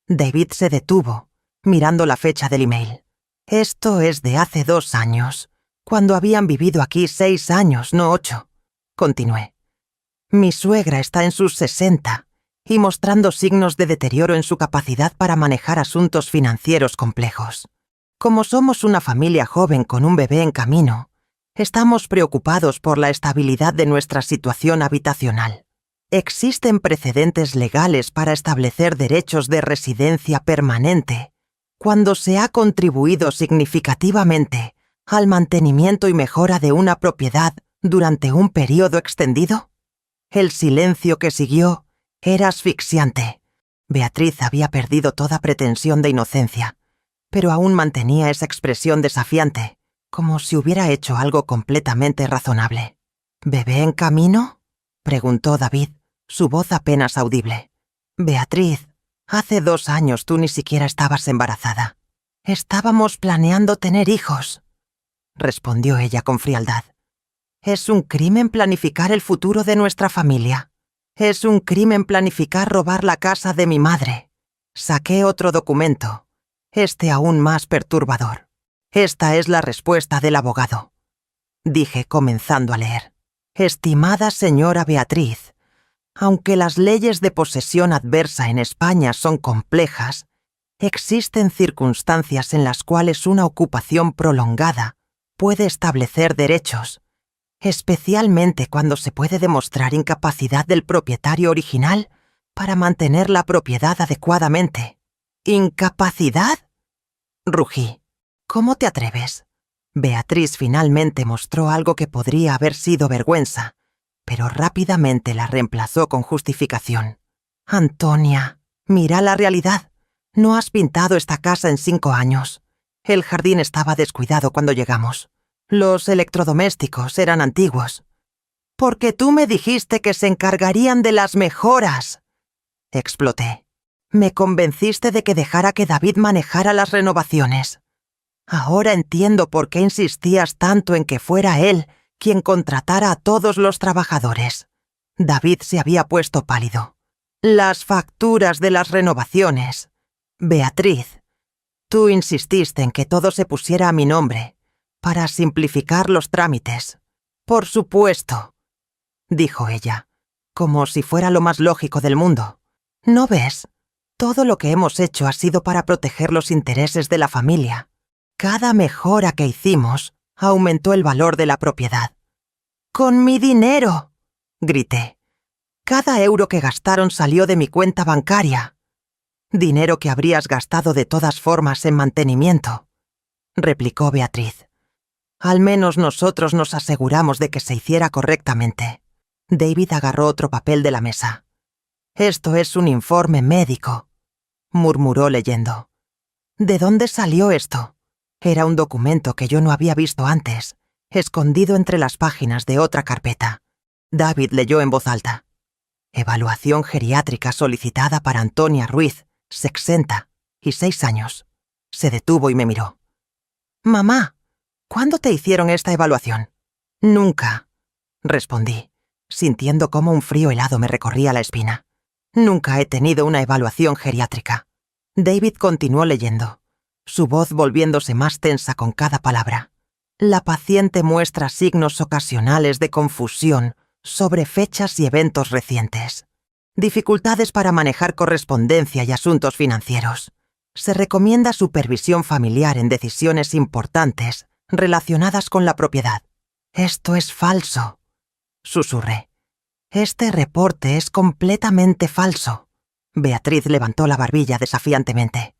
David se detuvo, mirando la fecha del email. Esto es de hace 2 años, cuando habían vivido aquí 6 años, no 8. Continué. Mi suegra está en sus 60 y mostrando signos de deterioro en su capacidad para manejar asuntos financieros complejos. Como somos una familia joven con un bebé en camino, estamos preocupados por la estabilidad de nuestra situación habitacional. Existen precedentes legales para establecer derechos de residencia permanente cuando se ha contribuido significativamente al mantenimiento y mejora de una propiedad durante un periodo extendido. El silencio que siguió era asfixiante. Beatriz había perdido toda pretensión de inocencia, pero aún mantenía esa expresión desafiante, como si hubiera hecho algo completamente razonable. «¿Bebé en camino?», preguntó David, su voz apenas audible. «Beatriz, hace 2 años tú ni siquiera estabas embarazada. Estábamos planeando tener hijos», respondió ella con frialdad. «Es un crimen planificar el futuro de nuestra familia. Es un crimen planificar robar la casa de mi madre. Saqué otro documento, este aún más perturbador. Esta es la respuesta del abogado. Dije comenzando a leer. Estimada señora Beatriz, aunque las leyes de posesión adversa en España son complejas, existen circunstancias en las cuales una ocupación prolongada puede establecer derechos, especialmente cuando se puede demostrar incapacidad del propietario original para mantener la propiedad adecuadamente. ¿Incapacidad?, rugí. ¿Cómo te atreves? Beatriz finalmente mostró algo que podría haber sido vergüenza, pero rápidamente la reemplazó con justificación. Antonia, mira la realidad. No has pintado esta casa en 5 años. El jardín estaba descuidado cuando llegamos. Los electrodomésticos eran antiguos. Porque tú me dijiste que se encargarían de las mejoras. Exploté. Me convenciste de que dejara que David manejara las renovaciones. Ahora entiendo por qué insistías tanto en que fuera él quien contratara a todos los trabajadores. David se había puesto pálido. Las facturas de las renovaciones. Beatriz, tú insististe en que todo se pusiera a mi nombre, para simplificar los trámites. Por supuesto, dijo ella, como si fuera lo más lógico del mundo. ¿No ves? Todo lo que hemos hecho ha sido para proteger los intereses de la familia. Cada mejora que hicimos aumentó el valor de la propiedad. ¡Con mi dinero!, grité. Cada euro que gastaron salió de mi cuenta bancaria. Dinero que habrías gastado de todas formas en mantenimiento, replicó Beatriz. Al menos nosotros nos aseguramos de que se hiciera correctamente. David agarró otro papel de la mesa. Esto es un informe médico, murmuró leyendo. ¿De dónde salió esto? Era un documento que yo no había visto antes, escondido entre las páginas de otra carpeta. David leyó en voz alta. Evaluación geriátrica solicitada para Antonia Ruiz, 66 años. Se detuvo y me miró. Mamá, ¿cuándo te hicieron esta evaluación? Nunca, respondí, sintiendo cómo un frío helado me recorría la espina. Nunca he tenido una evaluación geriátrica. David continuó leyendo, su voz volviéndose más tensa con cada palabra. La paciente muestra signos ocasionales de confusión sobre fechas y eventos recientes. Dificultades para manejar correspondencia y asuntos financieros. Se recomienda supervisión familiar en decisiones importantes relacionadas con la propiedad. Esto es falso, susurré. Este reporte es completamente falso. Beatriz levantó la barbilla desafiantemente.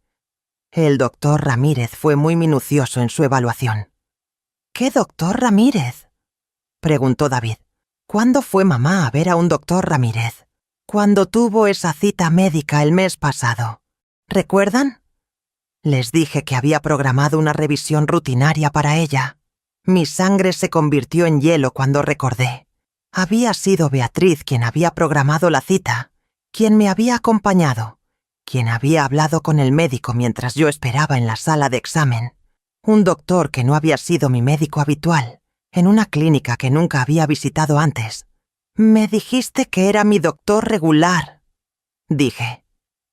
El doctor Ramírez fue muy minucioso en su evaluación. ¿Qué doctor Ramírez?, preguntó David. ¿Cuándo fue mamá a ver a un doctor Ramírez? Cuando tuvo esa cita médica el mes pasado. ¿Recuerdan? Les dije que había programado una revisión rutinaria para ella. Mi sangre se convirtió en hielo cuando recordé. Había sido Beatriz quien había programado la cita, quien me había acompañado, quien había hablado con el médico mientras yo esperaba en la sala de examen. Un doctor que no había sido mi médico habitual, en una clínica que nunca había visitado antes. Me dijiste que era mi doctor regular, dije,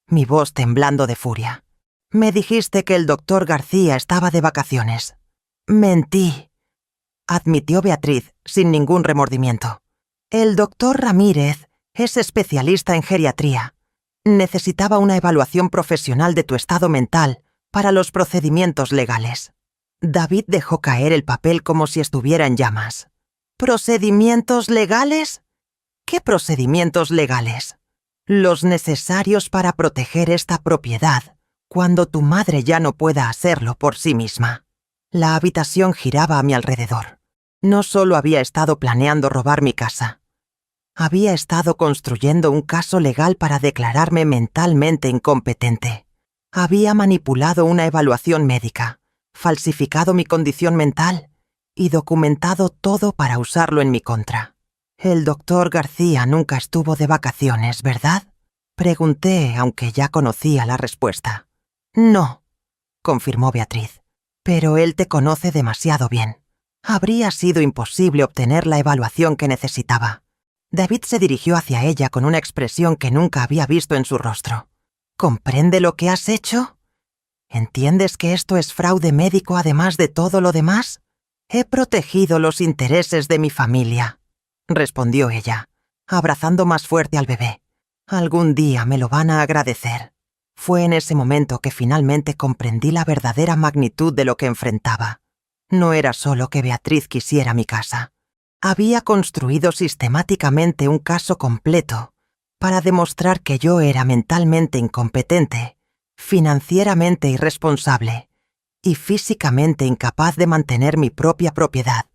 mi voz temblando de furia. Me dijiste que el doctor García estaba de vacaciones. Mentí, admitió Beatriz sin ningún remordimiento. El doctor Ramírez es especialista en geriatría. Necesitaba una evaluación profesional de tu estado mental para los procedimientos legales. David dejó caer el papel como si estuviera en llamas. ¿Procedimientos legales? ¿Qué procedimientos legales? Los necesarios para proteger esta propiedad cuando tu madre ya no pueda hacerlo por sí misma. La habitación giraba a mi alrededor. No solo había estado planeando robar mi casa. Había estado construyendo un caso legal para declararme mentalmente incompetente. Había manipulado una evaluación médica, falsificado mi condición mental y documentado todo para usarlo en mi contra. El doctor García nunca estuvo de vacaciones, ¿verdad? Pregunté, aunque ya conocía la respuesta. No, confirmó Beatriz, pero él te conoce demasiado bien. Habría sido imposible obtener la evaluación que necesitaba. David se dirigió hacia ella con una expresión que nunca había visto en su rostro. ¿Comprende lo que has hecho? ¿Entiendes que esto es fraude médico además de todo lo demás? He protegido los intereses de mi familia, respondió ella, abrazando más fuerte al bebé. Algún día me lo van a agradecer. Fue en ese momento que finalmente comprendí la verdadera magnitud de lo que enfrentaba. No era solo que Beatriz quisiera mi casa. Había construido sistemáticamente un caso completo para demostrar que yo era mentalmente incompetente, financieramente irresponsable y físicamente incapaz de mantener mi propia propiedad.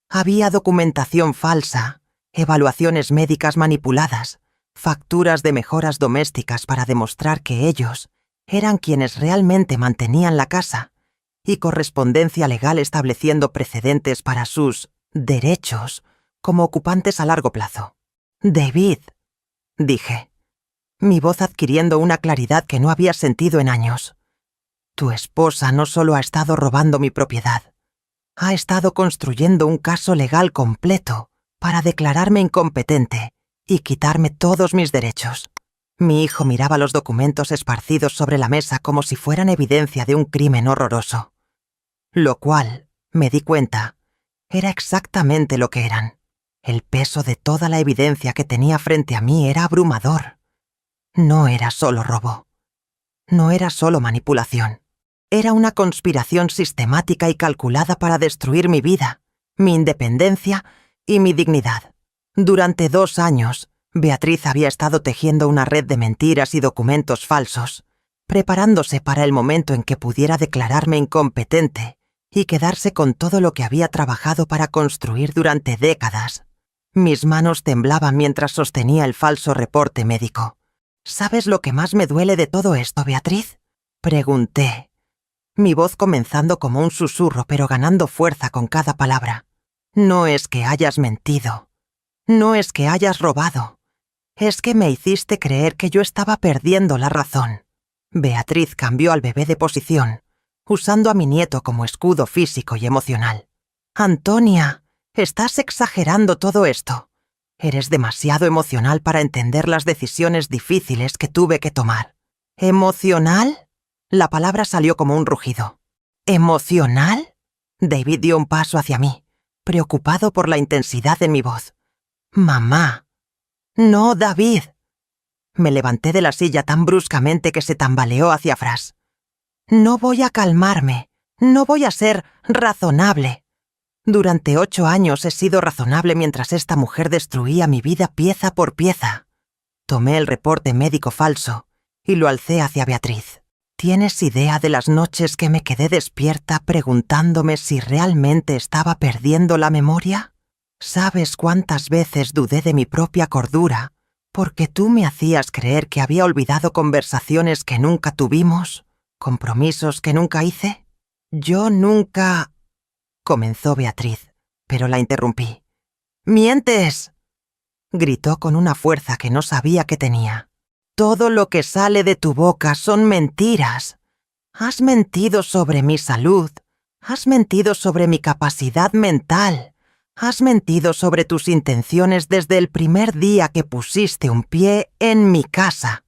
Había documentación falsa, evaluaciones médicas manipuladas, facturas de mejoras domésticas para demostrar que ellos eran quienes realmente mantenían la casa, y correspondencia legal estableciendo precedentes para sus derechos como ocupantes a largo plazo. David, dije, mi voz adquiriendo una claridad que no había sentido en años. Tu esposa no solo ha estado robando mi propiedad, ha estado construyendo un caso legal completo para declararme incompetente y quitarme todos mis derechos. Mi hijo miraba los documentos esparcidos sobre la mesa como si fueran evidencia de un crimen horroroso. Lo cual, me di cuenta, era exactamente lo que eran. El peso de toda la evidencia que tenía frente a mí era abrumador. No era solo robo. No era solo manipulación. Era una conspiración sistemática y calculada para destruir mi vida, mi independencia y mi dignidad. Durante 2 años, Beatriz había estado tejiendo una red de mentiras y documentos falsos, preparándose para el momento en que pudiera declararme incompetente y quedarse con todo lo que había trabajado para construir durante décadas. Mis manos temblaban mientras sostenía el falso reporte médico. ¿Sabes lo que más me duele de todo esto, Beatriz?, pregunté, mi voz comenzando como un susurro pero ganando fuerza con cada palabra. No es que hayas mentido. No es que hayas robado. Es que me hiciste creer que yo estaba perdiendo la razón. Beatriz cambió al bebé de posición, usando a mi nieto como escudo físico y emocional. Antonia, estás exagerando todo esto. Eres demasiado emocional para entender las decisiones difíciles que tuve que tomar. ¿Emocional? La palabra salió como un rugido. ¿Emocional? David dio un paso hacia mí, preocupado por la intensidad de mi voz. Mamá. No, David. Me levanté de la silla tan bruscamente que se tambaleó hacia atrás. No voy a calmarme. No voy a ser razonable. Durante 8 años he sido razonable mientras esta mujer destruía mi vida pieza por pieza. Tomé el reporte médico falso y lo alcé hacia Beatriz. ¿Tienes idea de las noches que me quedé despierta preguntándome si realmente estaba perdiendo la memoria? ¿Sabes cuántas veces dudé de mi propia cordura porque tú me hacías creer que había olvidado conversaciones que nunca tuvimos, compromisos que nunca hice? Yo nunca... comenzó Beatriz, pero la interrumpí. ¡Mientes!, gritó con una fuerza que no sabía que tenía. Todo lo que sale de tu boca son mentiras. Has mentido sobre mi salud. Has mentido sobre mi capacidad mental. Has mentido sobre tus intenciones desde el primer día que pusiste un pie en mi casa.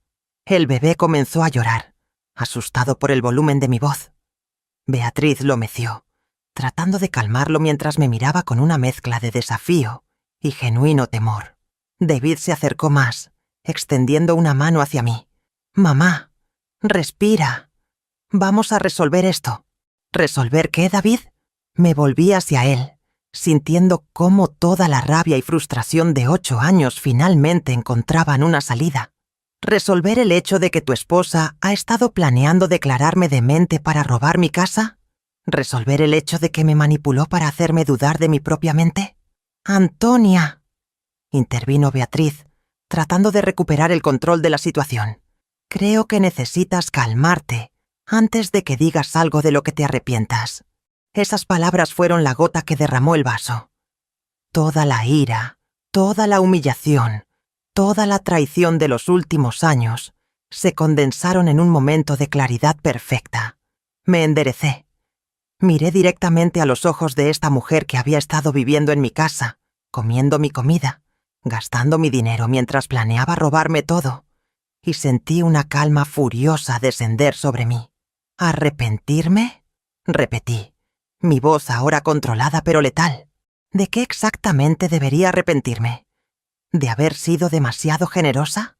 El bebé comenzó a llorar, asustado por el volumen de mi voz. Beatriz lo meció, tratando de calmarlo mientras me miraba con una mezcla de desafío y genuino temor. David se acercó más, extendiendo una mano hacia mí. Mamá, respira. Vamos a resolver esto. ¿Resolver qué, David? Me volví hacia él, sintiendo cómo toda la rabia y frustración de 8 años finalmente encontraban una salida. ¿Resolver el hecho de que tu esposa ha estado planeando declararme demente para robar mi casa? ¿Resolver el hecho de que me manipuló para hacerme dudar de mi propia mente? Antonia, intervino Beatriz, tratando de recuperar el control de la situación. Creo que necesitas calmarte antes de que digas algo de lo que te arrepientas. Esas palabras fueron la gota que derramó el vaso. Toda la ira, toda la humillación, toda la traición de los últimos años se condensaron en un momento de claridad perfecta. Me enderecé. Miré directamente a los ojos de esta mujer que había estado viviendo en mi casa, comiendo mi comida, gastando mi dinero mientras planeaba robarme todo, y sentí una calma furiosa descender sobre mí. ¿Arrepentirme? Repetí, mi voz ahora controlada pero letal. ¿De qué exactamente debería arrepentirme? ¿De haber sido demasiado generosa?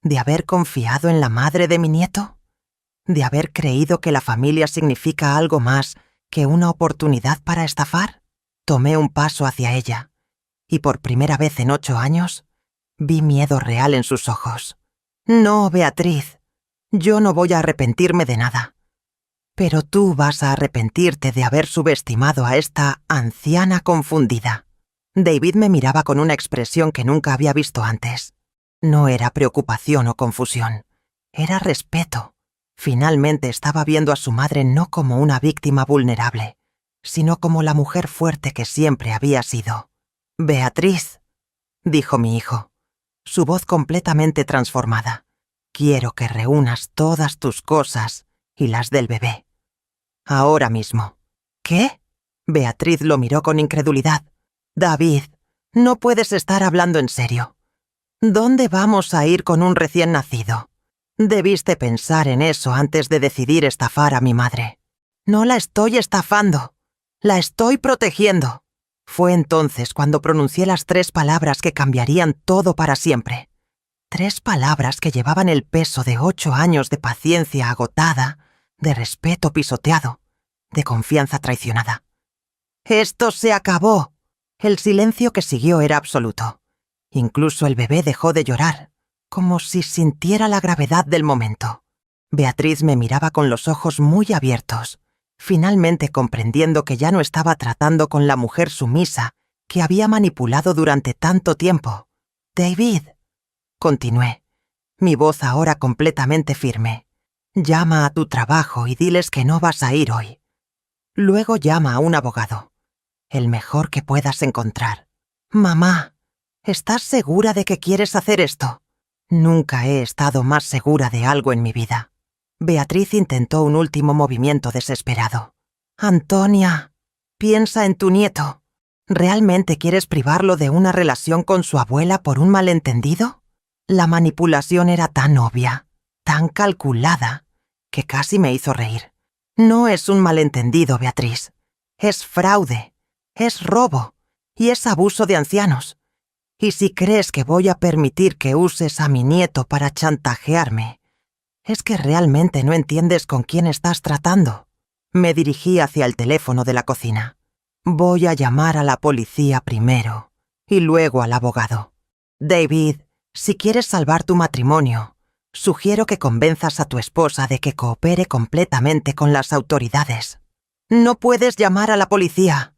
¿De haber confiado en la madre de mi nieto? ¿De haber creído que la familia significa algo más que una oportunidad para estafar? Tomé un paso hacia ella, y por primera vez en 8 años, vi miedo real en sus ojos. No, Beatriz, yo no voy a arrepentirme de nada. Pero tú vas a arrepentirte de haber subestimado a esta anciana confundida. David me miraba con una expresión que nunca había visto antes. No era preocupación o confusión, era respeto. Finalmente estaba viendo a su madre no como una víctima vulnerable, sino como la mujer fuerte que siempre había sido. «Beatriz», dijo mi hijo, su voz completamente transformada, «quiero que reúnas todas tus cosas y las del bebé. Ahora mismo». «¿Qué?». Beatriz lo miró con incredulidad. «David, no puedes estar hablando en serio. ¿Dónde vamos a ir con un recién nacido? Debiste pensar en eso antes de decidir estafar a mi madre». «No la estoy estafando. La estoy protegiendo». Fue entonces cuando pronuncié las 3 palabras que cambiarían todo para siempre. 3 palabras que llevaban el peso de 8 años de paciencia agotada, de respeto pisoteado, de confianza traicionada. «Esto se acabó». El silencio que siguió era absoluto. Incluso el bebé dejó de llorar, como si sintiera la gravedad del momento. Beatriz me miraba con los ojos muy abiertos, finalmente comprendiendo que ya no estaba tratando con la mujer sumisa que había manipulado durante tanto tiempo. «David», continué, mi voz ahora completamente firme, «llama a tu trabajo y diles que no vas a ir hoy. Luego llama a un abogado, el mejor que puedas encontrar. Mamá, ¿estás segura de que quieres hacer esto?» Nunca he estado más segura de algo en mi vida. Beatriz intentó un último movimiento desesperado. «Antonia, piensa en tu nieto. ¿Realmente quieres privarlo de una relación con su abuela por un malentendido?» La manipulación era tan obvia, tan calculada, que casi me hizo reír. «No es un malentendido, Beatriz. Es fraude, es robo y es abuso de ancianos. Y si crees que voy a permitir que uses a mi nieto para chantajearme, es que realmente no entiendes con quién estás tratando». Me dirigí hacia el teléfono de la cocina. «Voy a llamar a la policía primero y luego al abogado. David, si quieres salvar tu matrimonio, sugiero que convenzas a tu esposa de que coopere completamente con las autoridades». «No puedes llamar a la policía»,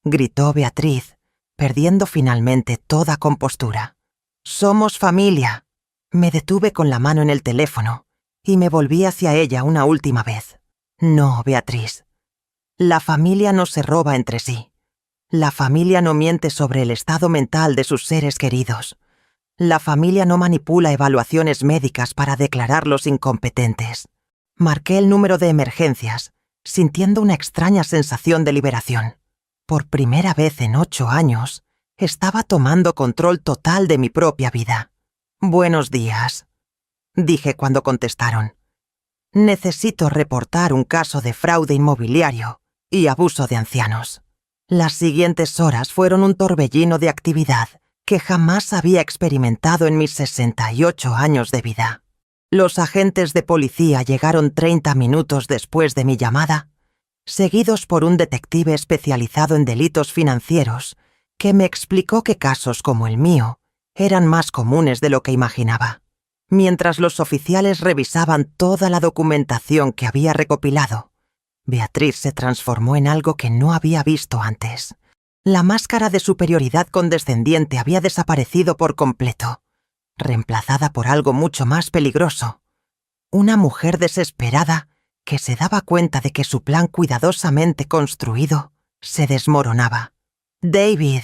gritó Beatriz, perdiendo finalmente toda compostura. «Somos familia». Me detuve con la mano en el teléfono y me volví hacia ella una última vez. «No, Beatriz. La familia no se roba entre sí. La familia no miente sobre el estado mental de sus seres queridos. La familia no manipula evaluaciones médicas para declararlos incompetentes». Marqué el número de emergencias, sintiendo una extraña sensación de liberación. Por primera vez en 8 años, estaba tomando control total de mi propia vida. «Buenos días», dije cuando contestaron. «Necesito reportar un caso de fraude inmobiliario y abuso de ancianos». Las siguientes horas fueron un torbellino de actividad que jamás había experimentado en mis 68 años de vida. Los agentes de policía llegaron 30 minutos después de mi llamada, seguidos por un detective especializado en delitos financieros, que me explicó que casos como el mío eran más comunes de lo que imaginaba. Mientras los oficiales revisaban toda la documentación que había recopilado, Beatriz se transformó en algo que no había visto antes. La máscara de superioridad condescendiente había desaparecido por completo, reemplazada por algo mucho más peligroso. Una mujer desesperada que se daba cuenta de que su plan cuidadosamente construido se desmoronaba. «David»,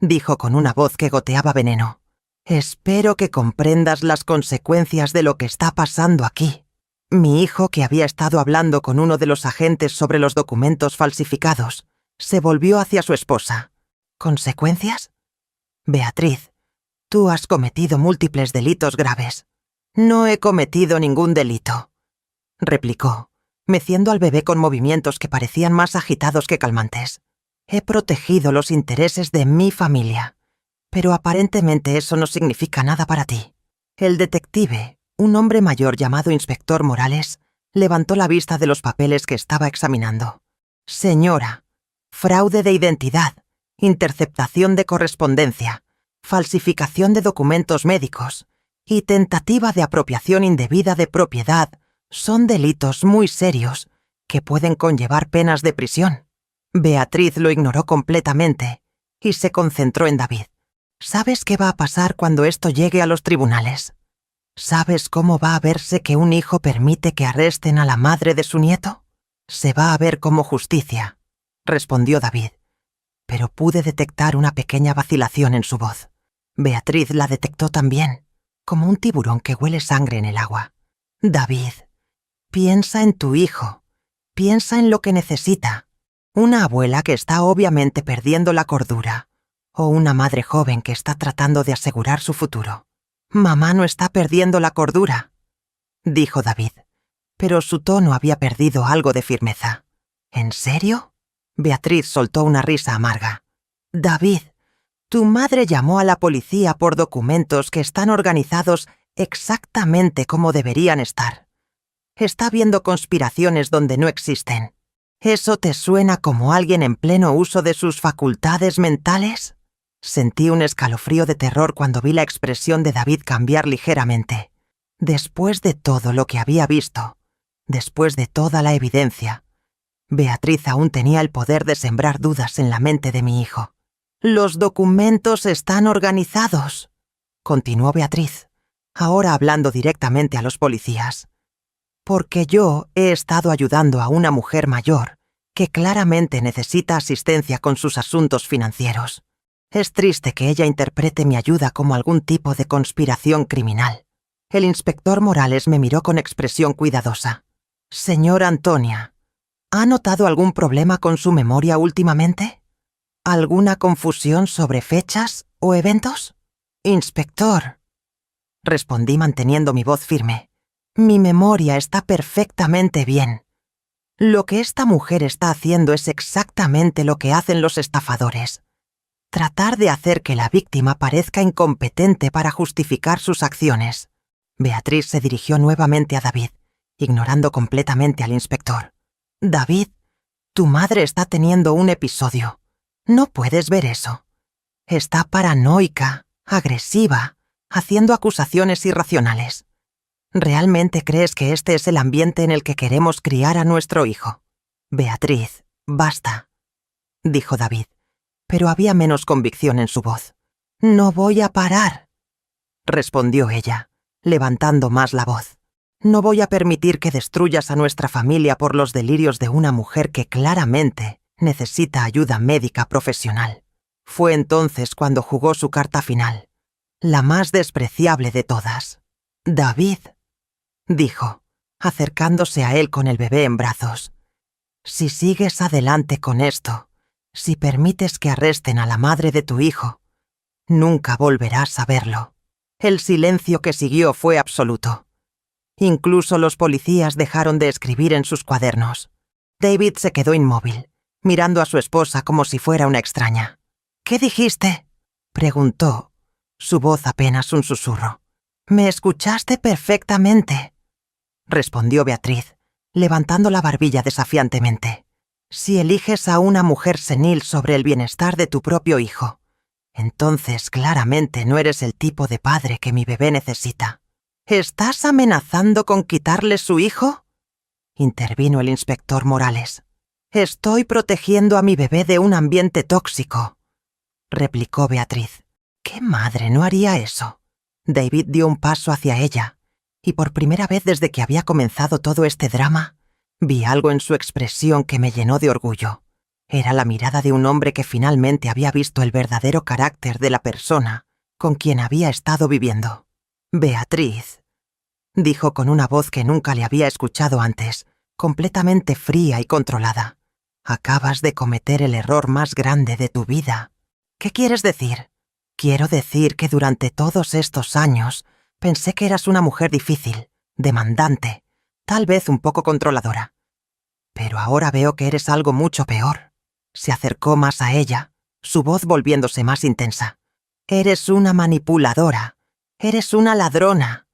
dijo con una voz que goteaba veneno, «espero que comprendas las consecuencias de lo que está pasando aquí». Mi hijo, que había estado hablando con uno de los agentes sobre los documentos falsificados, se volvió hacia su esposa. «¿Consecuencias?». Beatriz, tú has cometido múltiples delitos graves. No he cometido ningún delito, replicó, meciendo al bebé con movimientos que parecían más agitados que calmantes. He protegido los intereses de mi familia, pero aparentemente eso no significa nada para ti. El detective, un hombre mayor llamado Inspector Morales, levantó la vista de los papeles que estaba examinando. Señora, fraude de identidad, interceptación de correspondencia, falsificación de documentos médicos y tentativa de apropiación indebida de propiedad son delitos muy serios que pueden conllevar penas de prisión. Beatriz lo ignoró completamente y se concentró en David. ¿Sabes qué va a pasar cuando esto llegue a los tribunales? ¿Sabes cómo va a verse que un hijo permite que arresten a la madre de su nieto? Se va a ver como justicia, respondió David, pero pude detectar una pequeña vacilación en su voz. Beatriz la detectó también, como un tiburón que huele sangre en el agua. David, piensa en tu hijo, piensa en lo que necesita. Una abuela que está obviamente perdiendo la cordura, o una madre joven que está tratando de asegurar su futuro. Mamá no está perdiendo la cordura, dijo David, pero su tono había perdido algo de firmeza. ¿En serio? Beatriz soltó una risa amarga. David, tu madre llamó a la policía por documentos que están organizados exactamente como deberían estar. Está viendo conspiraciones donde no existen. ¿Eso te suena como alguien en pleno uso de sus facultades mentales? Sentí un escalofrío de terror cuando vi la expresión de David cambiar ligeramente. Después de todo lo que había visto, después de toda la evidencia, Beatriz aún tenía el poder de sembrar dudas en la mente de mi hijo. «Los documentos están organizados», continuó Beatriz, ahora hablando directamente a los policías. «Porque yo he estado ayudando a una mujer mayor que claramente necesita asistencia con sus asuntos financieros. Es triste que ella interprete mi ayuda como algún tipo de conspiración criminal». El inspector Morales me miró con expresión cuidadosa. «Señora Antonia, ¿ha notado algún problema con su memoria últimamente? ¿Alguna confusión sobre fechas o eventos?» «Inspector», respondí manteniendo mi voz firme, «mi memoria está perfectamente bien. Lo que esta mujer está haciendo es exactamente lo que hacen los estafadores. Tratar de hacer que la víctima parezca incompetente para justificar sus acciones». Beatriz se dirigió nuevamente a David, ignorando completamente al inspector. «David, tu madre está teniendo un episodio. ¿No puedes ver eso? Está paranoica, agresiva, haciendo acusaciones irracionales. ¿Realmente crees que este es el ambiente en el que queremos criar a nuestro hijo?» «Beatriz, basta», dijo David, pero había menos convicción en su voz. «No voy a parar», respondió ella, levantando más la voz. «No voy a permitir que destruyas a nuestra familia por los delirios de una mujer que claramente necesita ayuda médica profesional». Fue entonces cuando jugó su carta final, la más despreciable de todas. «David», dijo, acercándose a él con el bebé en brazos, «si sigues adelante con esto, si permites que arresten a la madre de tu hijo, nunca volverás a verlo». El silencio que siguió fue absoluto. Incluso los policías dejaron de escribir en sus cuadernos. David se quedó inmóvil, mirando a su esposa como si fuera una extraña. «¿Qué dijiste?», preguntó, su voz apenas un susurro. «Me escuchaste perfectamente», respondió Beatriz, levantando la barbilla desafiantemente. «Si eliges a una mujer senil sobre el bienestar de tu propio hijo, entonces claramente no eres el tipo de padre que mi bebé necesita». «¿Estás amenazando con quitarle su hijo?», intervino el inspector Morales. «Estoy protegiendo a mi bebé de un ambiente tóxico», replicó Beatriz. «¿Qué madre no haría eso?». David dio un paso hacia ella, y por primera vez desde que había comenzado todo este drama, vi algo en su expresión que me llenó de orgullo. Era la mirada de un hombre que finalmente había visto el verdadero carácter de la persona con quien había estado viviendo. «Beatriz», dijo con una voz que nunca le había escuchado antes, completamente fría y controlada, «acabas de cometer el error más grande de tu vida». «¿Qué quieres decir?», Quiero decir que durante todos estos años pensé que eras una mujer difícil, demandante, tal vez un poco controladora. Pero ahora veo que eres algo mucho peor. Se acercó más a ella, su voz volviéndose más intensa. Eres una manipuladora. Eres una ladrona.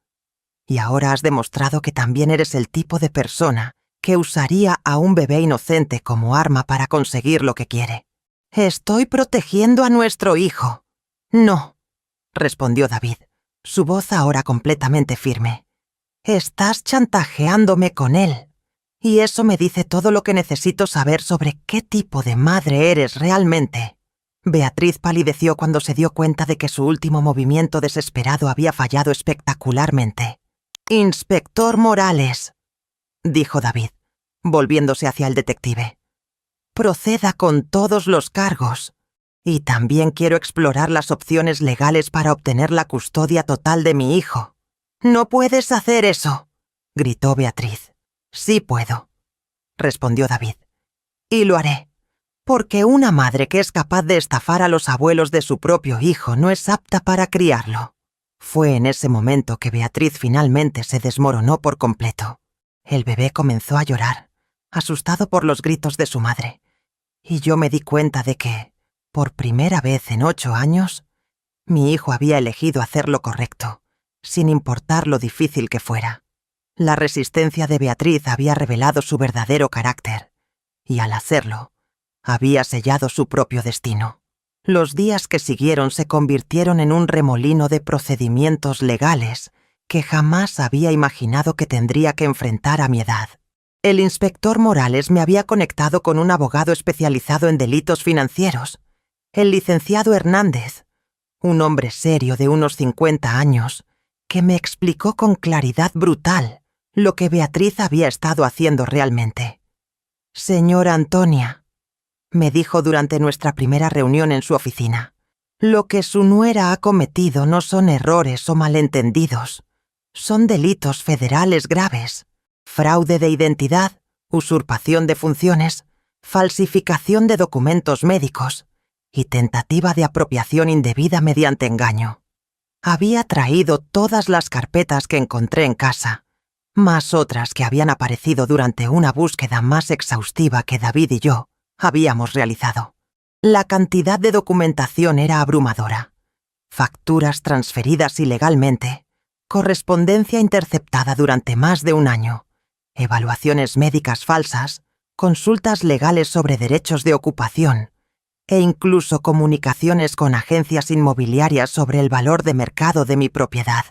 Y ahora has demostrado que también eres el tipo de persona que usaría a un bebé inocente como arma para conseguir lo que quiere. Estoy protegiendo a nuestro hijo. No, respondió David, su voz ahora completamente firme. Estás chantajeándome con él. Y eso me dice todo lo que necesito saber sobre qué tipo de madre eres realmente. Beatriz palideció cuando se dio cuenta de que su último movimiento desesperado había fallado espectacularmente. «Inspector Morales», dijo David, volviéndose hacia el detective. «Proceda con todos los cargos. Y también quiero explorar las opciones legales para obtener la custodia total de mi hijo». «No puedes hacer eso», gritó Beatriz. «Sí puedo», respondió David. «Y lo haré. Porque una madre que es capaz de estafar a los abuelos de su propio hijo no es apta para criarlo». Fue en ese momento que Beatriz finalmente se desmoronó por completo. El bebé comenzó a llorar, asustado por los gritos de su madre. Y yo me di cuenta de que, por primera vez en 8 años, mi hijo había elegido hacer lo correcto, sin importar lo difícil que fuera. La resistencia de Beatriz había revelado su verdadero carácter, y al hacerlo, había sellado su propio destino. Los días que siguieron se convirtieron en un remolino de procedimientos legales que jamás había imaginado que tendría que enfrentar a mi edad. El inspector Morales me había conectado con un abogado especializado en delitos financieros, el licenciado Hernández, un hombre serio de unos 50 años, que me explicó con claridad brutal lo que Beatriz había estado haciendo realmente. «Señora Antonia», me dijo durante nuestra primera reunión en su oficina, «lo que su nuera ha cometido no son errores o malentendidos. Son delitos federales graves. Fraude de identidad, usurpación de funciones, falsificación de documentos médicos y tentativa de apropiación indebida mediante engaño. Había traído todas las carpetas que encontré en casa, más otras que habían aparecido durante una búsqueda más exhaustiva que David y yo habíamos realizado. La cantidad de documentación era abrumadora. Facturas transferidas ilegalmente, correspondencia interceptada durante más de un año, evaluaciones médicas falsas, consultas legales sobre derechos de ocupación e incluso comunicaciones con agencias inmobiliarias sobre el valor de mercado de mi propiedad.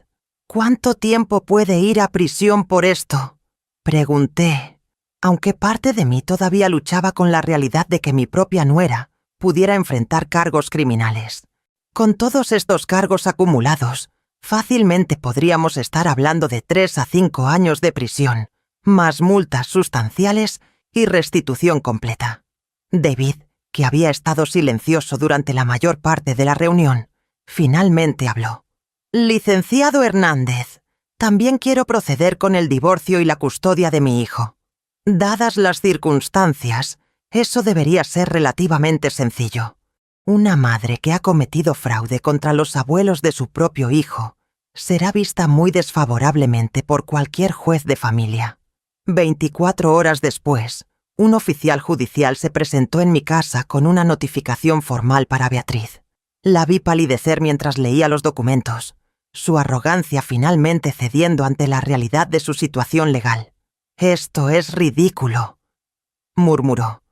«¿Cuánto tiempo puede ir a prisión por esto?», pregunté, aunque parte de mí todavía luchaba con la realidad de que mi propia nuera pudiera enfrentar cargos criminales. Con todos estos cargos acumulados, fácilmente podríamos estar hablando de 3 a 5 años de prisión, más multas sustanciales y restitución completa. David, que había estado silencioso durante la mayor parte de la reunión, finalmente habló. «Licenciado Hernández, también quiero proceder con el divorcio y la custodia de mi hijo. Dadas las circunstancias, eso debería ser relativamente sencillo. Una madre que ha cometido fraude contra los abuelos de su propio hijo será vista muy desfavorablemente por cualquier juez de familia». 24 horas después, un oficial judicial se presentó en mi casa con una notificación formal para Beatriz. La vi palidecer mientras leía los documentos, su arrogancia finalmente cediendo ante la realidad de su situación legal. «Esto es ridículo», murmuró,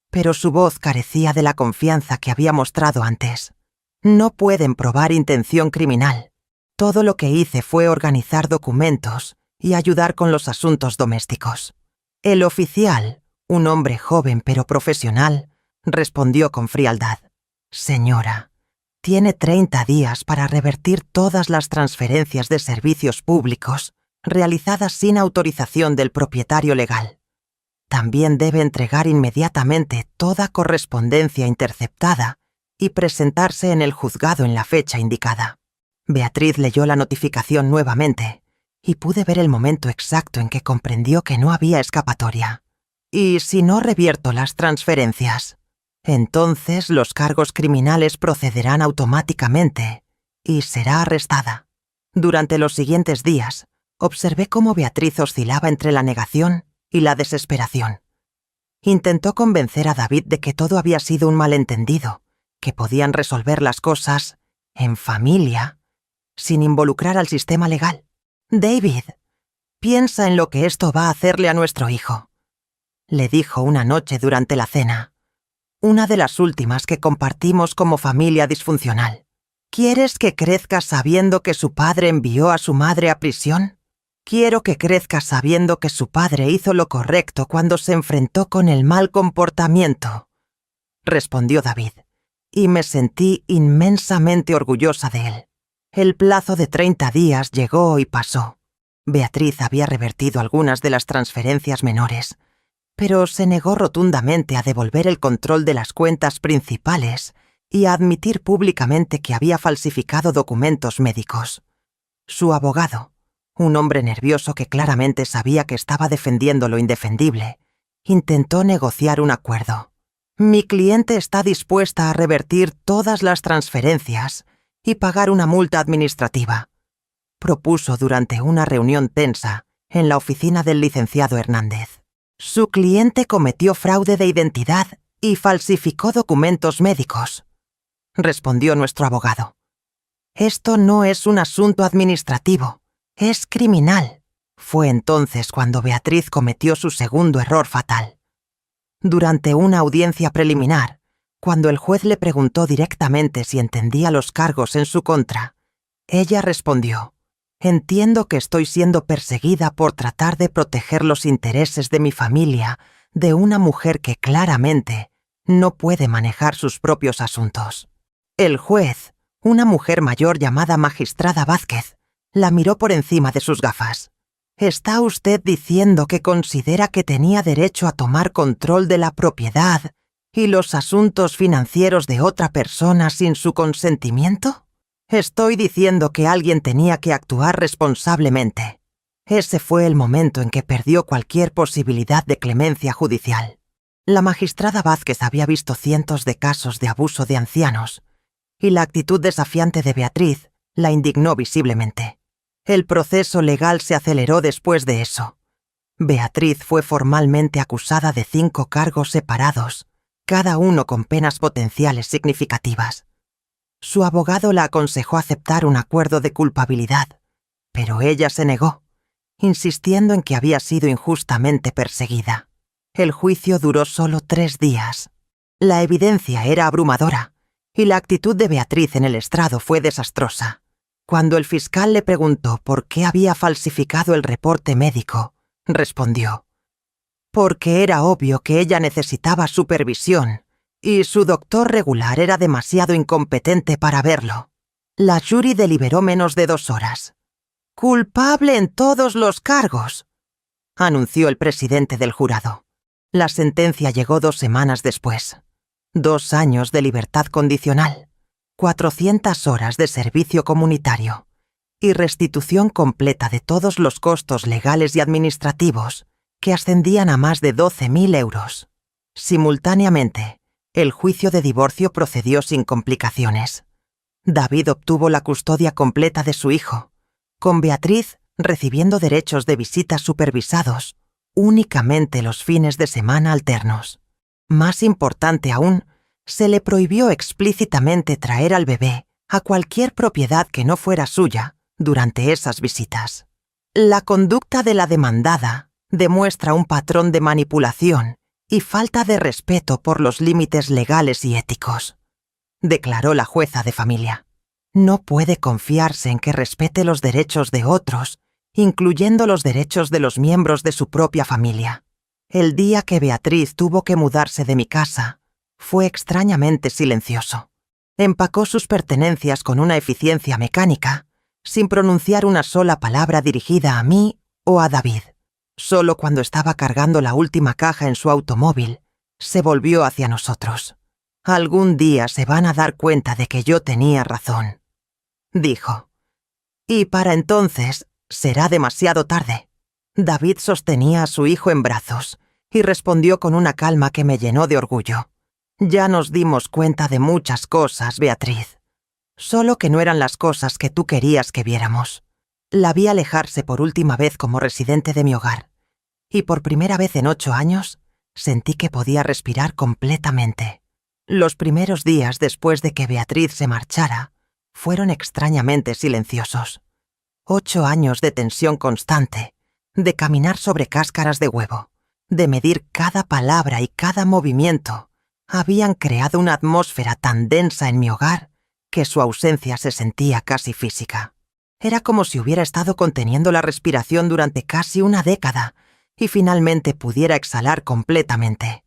pero su voz carecía de la confianza que había mostrado antes. «No pueden probar intención criminal. Todo lo que hice fue organizar documentos y ayudar con los asuntos domésticos». El oficial, un hombre joven pero profesional, respondió con frialdad. «Señora, tiene 30 días para revertir todas las transferencias de servicios públicos realizadas sin autorización del propietario legal. También debe entregar inmediatamente toda correspondencia interceptada y presentarse en el juzgado en la fecha indicada». Beatriz leyó la notificación nuevamente y pude ver el momento exacto en que comprendió que no había escapatoria. «¿Y si no revierto las transferencias?», Entonces los cargos criminales procederán automáticamente y será arrestada. Durante los siguientes días, observé cómo Beatriz oscilaba entre la negación y la desesperación. Intentó convencer a David de que todo había sido un malentendido, que podían resolver las cosas en familia, sin involucrar al sistema legal. David, piensa en lo que esto va a hacerle a nuestro hijo, le dijo una noche durante la cena, una de las últimas que compartimos como familia disfuncional. ¿Quieres que crezca sabiendo que su padre envió a su madre a prisión? Quiero que crezca sabiendo que su padre hizo lo correcto cuando se enfrentó con el mal comportamiento, respondió David, y me sentí inmensamente orgullosa de él. El plazo de 30 días llegó y pasó. Beatriz había revertido algunas de las transferencias menores, pero se negó rotundamente a devolver el control de las cuentas principales y a admitir públicamente que había falsificado documentos médicos. Su abogado, un hombre nervioso que claramente sabía que estaba defendiendo lo indefendible, intentó negociar un acuerdo. Mi cliente está dispuesta a revertir todas las transferencias y pagar una multa administrativa, propuso durante una reunión tensa en la oficina del licenciado Hernández. Su cliente cometió fraude de identidad y falsificó documentos médicos, respondió nuestro abogado. Esto no es un asunto administrativo, es criminal. Fue entonces cuando Beatriz cometió su segundo error fatal. Durante una audiencia preliminar, cuando el juez le preguntó directamente si entendía los cargos en su contra, ella respondió: «Entiendo que estoy siendo perseguida por tratar de proteger los intereses de mi familia de una mujer que claramente no puede manejar sus propios asuntos». El juez, una mujer mayor llamada Magistrada Vázquez, la miró por encima de sus gafas. ¿Está usted diciendo que considera que tenía derecho a tomar control de la propiedad y los asuntos financieros de otra persona sin su consentimiento? Estoy diciendo que alguien tenía que actuar responsablemente. Ese fue el momento en que perdió cualquier posibilidad de clemencia judicial. La magistrada Vázquez había visto cientos de casos de abuso de ancianos, y la actitud desafiante de Beatriz la indignó visiblemente. El proceso legal se aceleró después de eso. Beatriz fue formalmente acusada de 5 cargos separados, cada uno con penas potenciales significativas. Su abogado la aconsejó aceptar un acuerdo de culpabilidad, pero ella se negó, insistiendo en que había sido injustamente perseguida. El juicio duró solo 3 días. La evidencia era abrumadora, y la actitud de Beatriz en el estrado fue desastrosa. Cuando el fiscal le preguntó por qué había falsificado el reporte médico, respondió: «Porque era obvio que ella necesitaba supervisión, y su doctor regular era demasiado incompetente para verlo». La jury deliberó menos de 2 horas. «Culpable en todos los cargos», anunció el presidente del jurado. La sentencia llegó 2 semanas después. 2 años de libertad condicional, 400 horas de servicio comunitario y restitución completa de todos los costos legales y administrativos, que ascendían a más de 12.000 euros. Simultáneamente, el juicio de divorcio procedió sin complicaciones. David obtuvo la custodia completa de su hijo, con Beatriz recibiendo derechos de visitas supervisados únicamente los fines de semana alternos. Más importante aún, se le prohibió explícitamente traer al bebé a cualquier propiedad que no fuera suya durante esas visitas. La conducta de la demandada demuestra un patrón de manipulación y falta de respeto por los límites legales y éticos, declaró la jueza de familia. No puede confiarse en que respete los derechos de otros, incluyendo los derechos de los miembros de su propia familia. El día que Beatriz tuvo que mudarse de mi casa, fue extrañamente silencioso. Empacó sus pertenencias con una eficiencia mecánica, sin pronunciar una sola palabra dirigida a mí o a David. Solo cuando estaba cargando la última caja en su automóvil, se volvió hacia nosotros. «Algún día se van a dar cuenta de que yo tenía razón», dijo. «Y para entonces será demasiado tarde». David sostenía a su hijo en brazos y respondió con una calma que me llenó de orgullo. Ya nos dimos cuenta de muchas cosas, Beatriz. Solo que no eran las cosas que tú querías que viéramos. La vi alejarse por última vez como residente de mi hogar, y por primera vez en 8 años sentí que podía respirar completamente. Los primeros días después de que Beatriz se marchara fueron extrañamente silenciosos. 8 años de tensión constante, de caminar sobre cáscaras de huevo, de medir cada palabra y cada movimiento, habían creado una atmósfera tan densa en mi hogar que su ausencia se sentía casi física. Era como si hubiera estado conteniendo la respiración durante casi una década y finalmente pudiera exhalar completamente.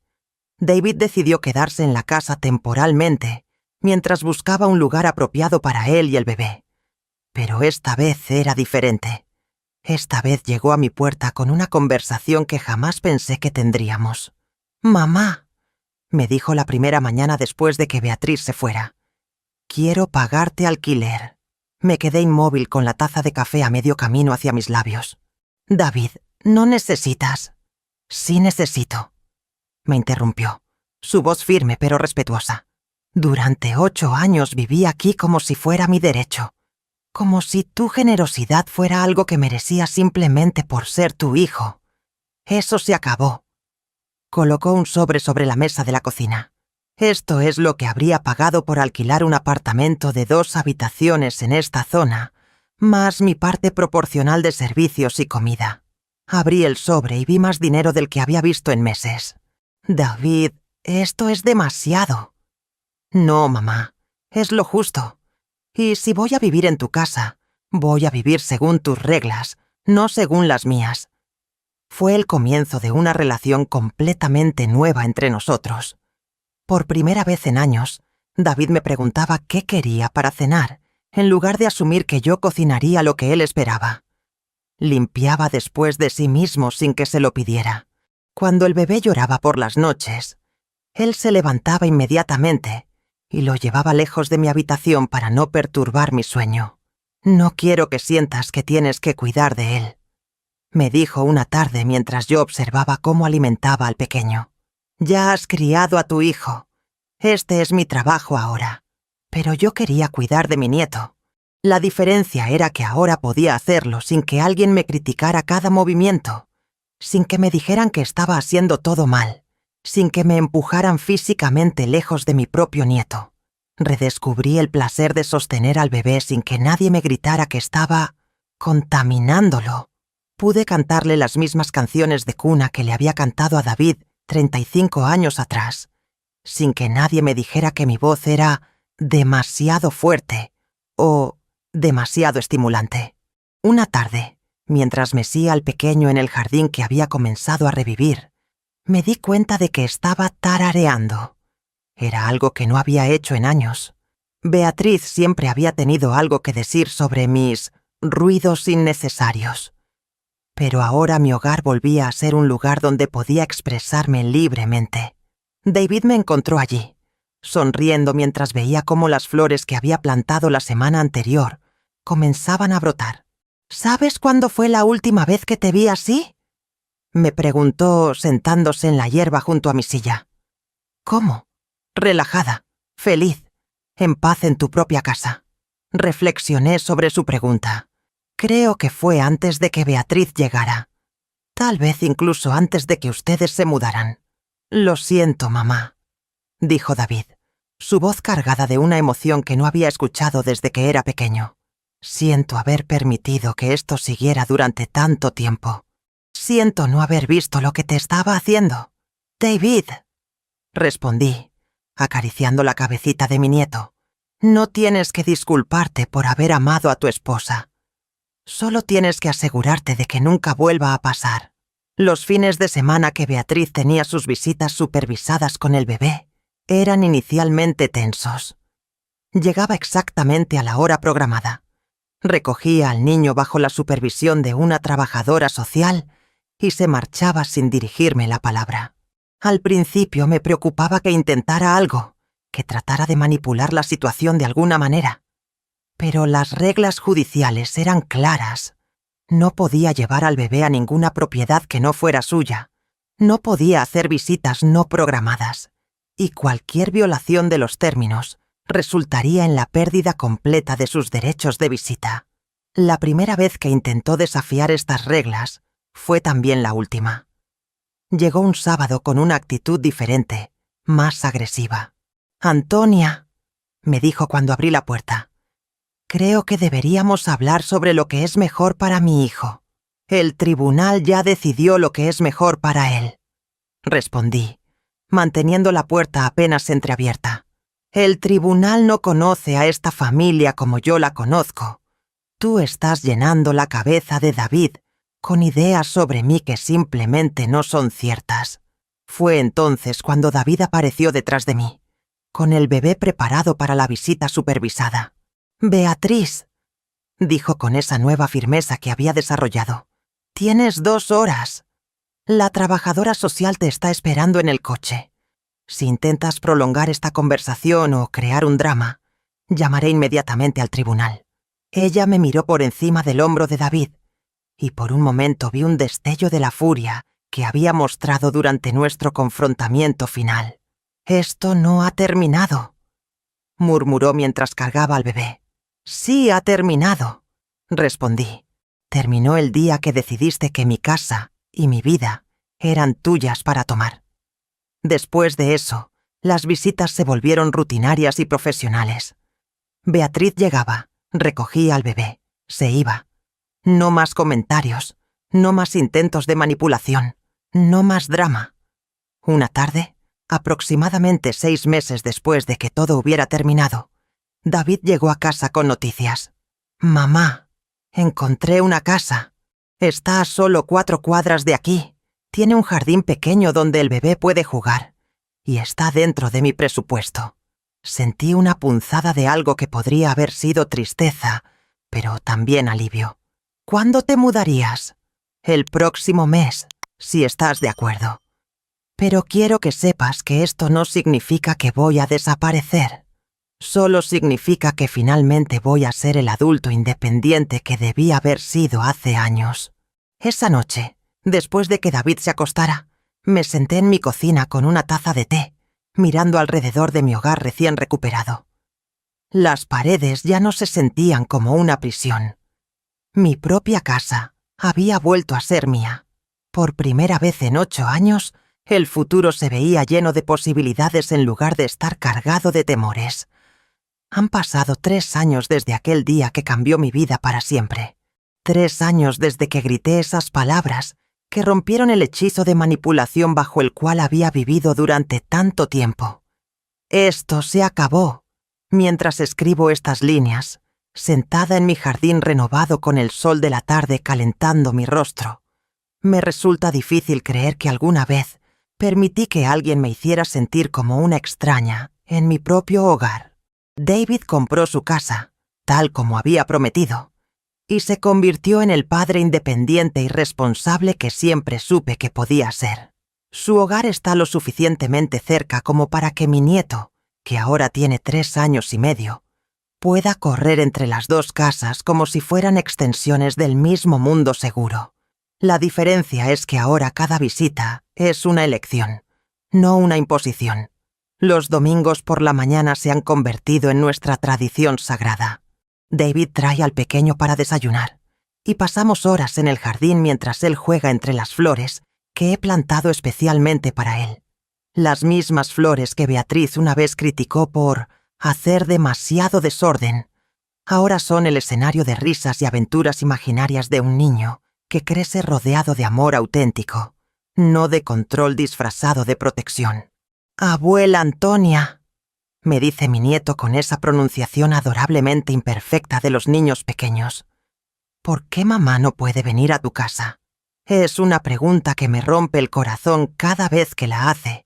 David decidió quedarse en la casa temporalmente mientras buscaba un lugar apropiado para él y el bebé. Pero esta vez era diferente. Esta vez llegó a mi puerta con una conversación que jamás pensé que tendríamos. «Mamá», me dijo la primera mañana después de que Beatriz se fuera, «quiero pagarte alquiler». Me quedé inmóvil con la taza de café a medio camino hacia mis labios. «David, no necesitas». «Sí necesito», me interrumpió, su voz firme pero respetuosa. «Durante 8 años viví aquí como si fuera mi derecho. Como si tu generosidad fuera algo que merecías simplemente por ser tu hijo. Eso se acabó». Colocó un sobre la mesa de la cocina. «Esto es lo que habría pagado por alquilar un apartamento de 2 habitaciones en esta zona, más mi parte proporcional de servicios y comida». Abrí el sobre y vi más dinero del que había visto en meses. «David, esto es demasiado». «No, mamá, es lo justo. Y si voy a vivir en tu casa, voy a vivir según tus reglas, no según las mías». Fue el comienzo de una relación completamente nueva entre nosotros. Por primera vez en años, David me preguntaba qué quería para cenar, en lugar de asumir que yo cocinaría lo que él esperaba. Limpiaba después de sí mismo sin que se lo pidiera. Cuando el bebé lloraba por las noches, él se levantaba inmediatamente y lo llevaba lejos de mi habitación para no perturbar mi sueño. «No quiero que sientas que tienes que cuidar de él», me dijo una tarde mientras yo observaba cómo alimentaba al pequeño. «Ya has criado a tu hijo. Este es mi trabajo ahora. Pero yo quería cuidar de mi nieto. La diferencia era que ahora podía hacerlo sin que alguien me criticara cada movimiento, sin que me dijeran que estaba haciendo todo mal, sin que me empujaran físicamente lejos de mi propio nieto. Redescubrí el placer de sostener al bebé sin que nadie me gritara que estaba contaminándolo. Pude cantarle las mismas canciones de cuna que le había cantado a David 35 años atrás, sin que nadie me dijera que mi voz era demasiado fuerte o demasiado estimulante. Una tarde, mientras mecía al pequeño en el jardín que había comenzado a revivir, me di cuenta de que estaba tarareando. Era algo que no había hecho en años. Beatriz siempre había tenido algo que decir sobre mis ruidos innecesarios. Pero ahora mi hogar volvía a ser un lugar donde podía expresarme libremente. David me encontró allí, sonriendo mientras veía cómo las flores que había plantado la semana anterior comenzaban a brotar. «¿Sabes cuándo fue la última vez que te vi así?», me preguntó sentándose en la hierba junto a mi silla. «¿Cómo?» «Relajada, feliz, en paz en tu propia casa». Reflexioné sobre su pregunta. Creo que fue antes de que Beatriz llegara. Tal vez incluso antes de que ustedes se mudaran. «Lo siento, mamá», dijo David, su voz cargada de una emoción que no había escuchado desde que era pequeño. «Siento haber permitido que esto siguiera durante tanto tiempo. Siento no haber visto lo que te estaba haciendo». «David», respondí, acariciando la cabecita de mi nieto, «no tienes que disculparte por haber amado a tu esposa. Solo tienes que asegurarte de que nunca vuelva a pasar». Los fines de semana que Beatriz tenía sus visitas supervisadas con el bebé eran inicialmente tensos. Llegaba exactamente a la hora programada. Recogía al niño bajo la supervisión de una trabajadora social y se marchaba sin dirigirme la palabra. Al principio me preocupaba que intentara algo, que tratara de manipular la situación de alguna manera. Pero las reglas judiciales eran claras. No podía llevar al bebé a ninguna propiedad que no fuera suya. No podía hacer visitas no programadas. y cualquier violación de los términos resultaría en la pérdida completa de sus derechos de visita. La primera vez que intentó desafiar estas reglas fue también la última. Llegó un sábado con una actitud diferente, más agresiva. «Antonia», me dijo cuando abrí la puerta, «creo que deberíamos hablar sobre lo que es mejor para mi hijo. El tribunal ya decidió lo que es mejor para él», respondí, manteniendo la puerta apenas entreabierta. «El tribunal no conoce a esta familia como yo la conozco. Tú estás llenando la cabeza de David con ideas sobre mí que simplemente no son ciertas». Fue entonces cuando David apareció detrás de mí, con el bebé preparado para la visita supervisada. «Beatriz», dijo con esa nueva firmeza que había desarrollado, «tienes 2 horas. La trabajadora social te está esperando en el coche. Si intentas prolongar esta conversación o crear un drama, llamaré inmediatamente al tribunal». Ella me miró por encima del hombro de David, y por un momento vi un destello de la furia que había mostrado durante nuestro confrontamiento final. «Esto no ha terminado», murmuró mientras cargaba al bebé. «Sí ha terminado», respondí. «Terminó el día que decidiste que mi casa y mi vida eran tuyas para tomar». Después de eso, las visitas se volvieron rutinarias y profesionales. Beatriz llegaba, recogía al bebé, se iba. No más comentarios, no más intentos de manipulación, no más drama. Una tarde, aproximadamente 6 meses después de que todo hubiera terminado, David llegó a casa con noticias. «Mamá, encontré una casa. Está a solo 4 cuadras de aquí. Tiene un jardín pequeño donde el bebé puede jugar. Y está dentro de mi presupuesto». Sentí una punzada de algo que podría haber sido tristeza, pero también alivio. «¿Cuándo te mudarías?» «El próximo mes, si estás de acuerdo. Pero quiero que sepas que esto no significa que voy a desaparecer. Solo significa que finalmente voy a ser el adulto independiente que debí haber sido hace años». Esa noche, después de que David se acostara, me senté en mi cocina con una taza de té, mirando alrededor de mi hogar recién recuperado. Las paredes ya no se sentían como una prisión. Mi propia casa había vuelto a ser mía. Por primera vez en 8 años, el futuro se veía lleno de posibilidades en lugar de estar cargado de temores. Han pasado 3 años desde aquel día que cambió mi vida para siempre. 3 años desde que grité esas palabras que rompieron el hechizo de manipulación bajo el cual había vivido durante tanto tiempo. Esto se acabó. Mientras escribo estas líneas, sentada en mi jardín renovado con el sol de la tarde calentando mi rostro, me resulta difícil creer que alguna vez permití que alguien me hiciera sentir como una extraña en mi propio hogar. David compró su casa, tal como había prometido, y se convirtió en el padre independiente y responsable que siempre supe que podía ser. Su hogar está lo suficientemente cerca como para que mi nieto, que ahora tiene 3 años y medio, pueda correr entre las 2 casas como si fueran extensiones del mismo mundo seguro. La diferencia es que ahora cada visita es una elección, no una imposición. Los domingos por la mañana se han convertido en nuestra tradición sagrada. David trae al pequeño para desayunar, y pasamos horas en el jardín mientras él juega entre las flores que he plantado especialmente para él. Las mismas flores que Beatriz una vez criticó por hacer demasiado desorden, ahora son el escenario de risas y aventuras imaginarias de un niño que crece rodeado de amor auténtico, no de control disfrazado de protección. «Abuela Antonia», me dice mi nieto con esa pronunciación adorablemente imperfecta de los niños pequeños. «¿Por qué mamá no puede venir a tu casa?» Es una pregunta que me rompe el corazón cada vez que la hace,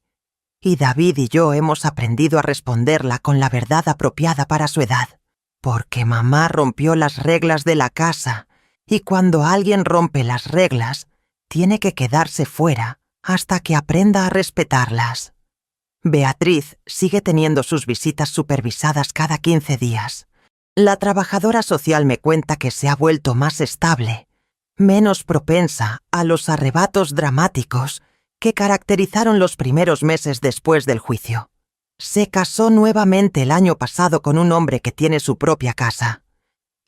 y David y yo hemos aprendido a responderla con la verdad apropiada para su edad. Porque mamá rompió las reglas de la casa, y cuando alguien rompe las reglas, tiene que quedarse fuera hasta que aprenda a respetarlas. Beatriz sigue teniendo sus visitas supervisadas cada 15 días. La trabajadora social me cuenta que se ha vuelto más estable, menos propensa a los arrebatos dramáticos que caracterizaron los primeros meses después del juicio. Se casó nuevamente el año pasado con un hombre que tiene su propia casa.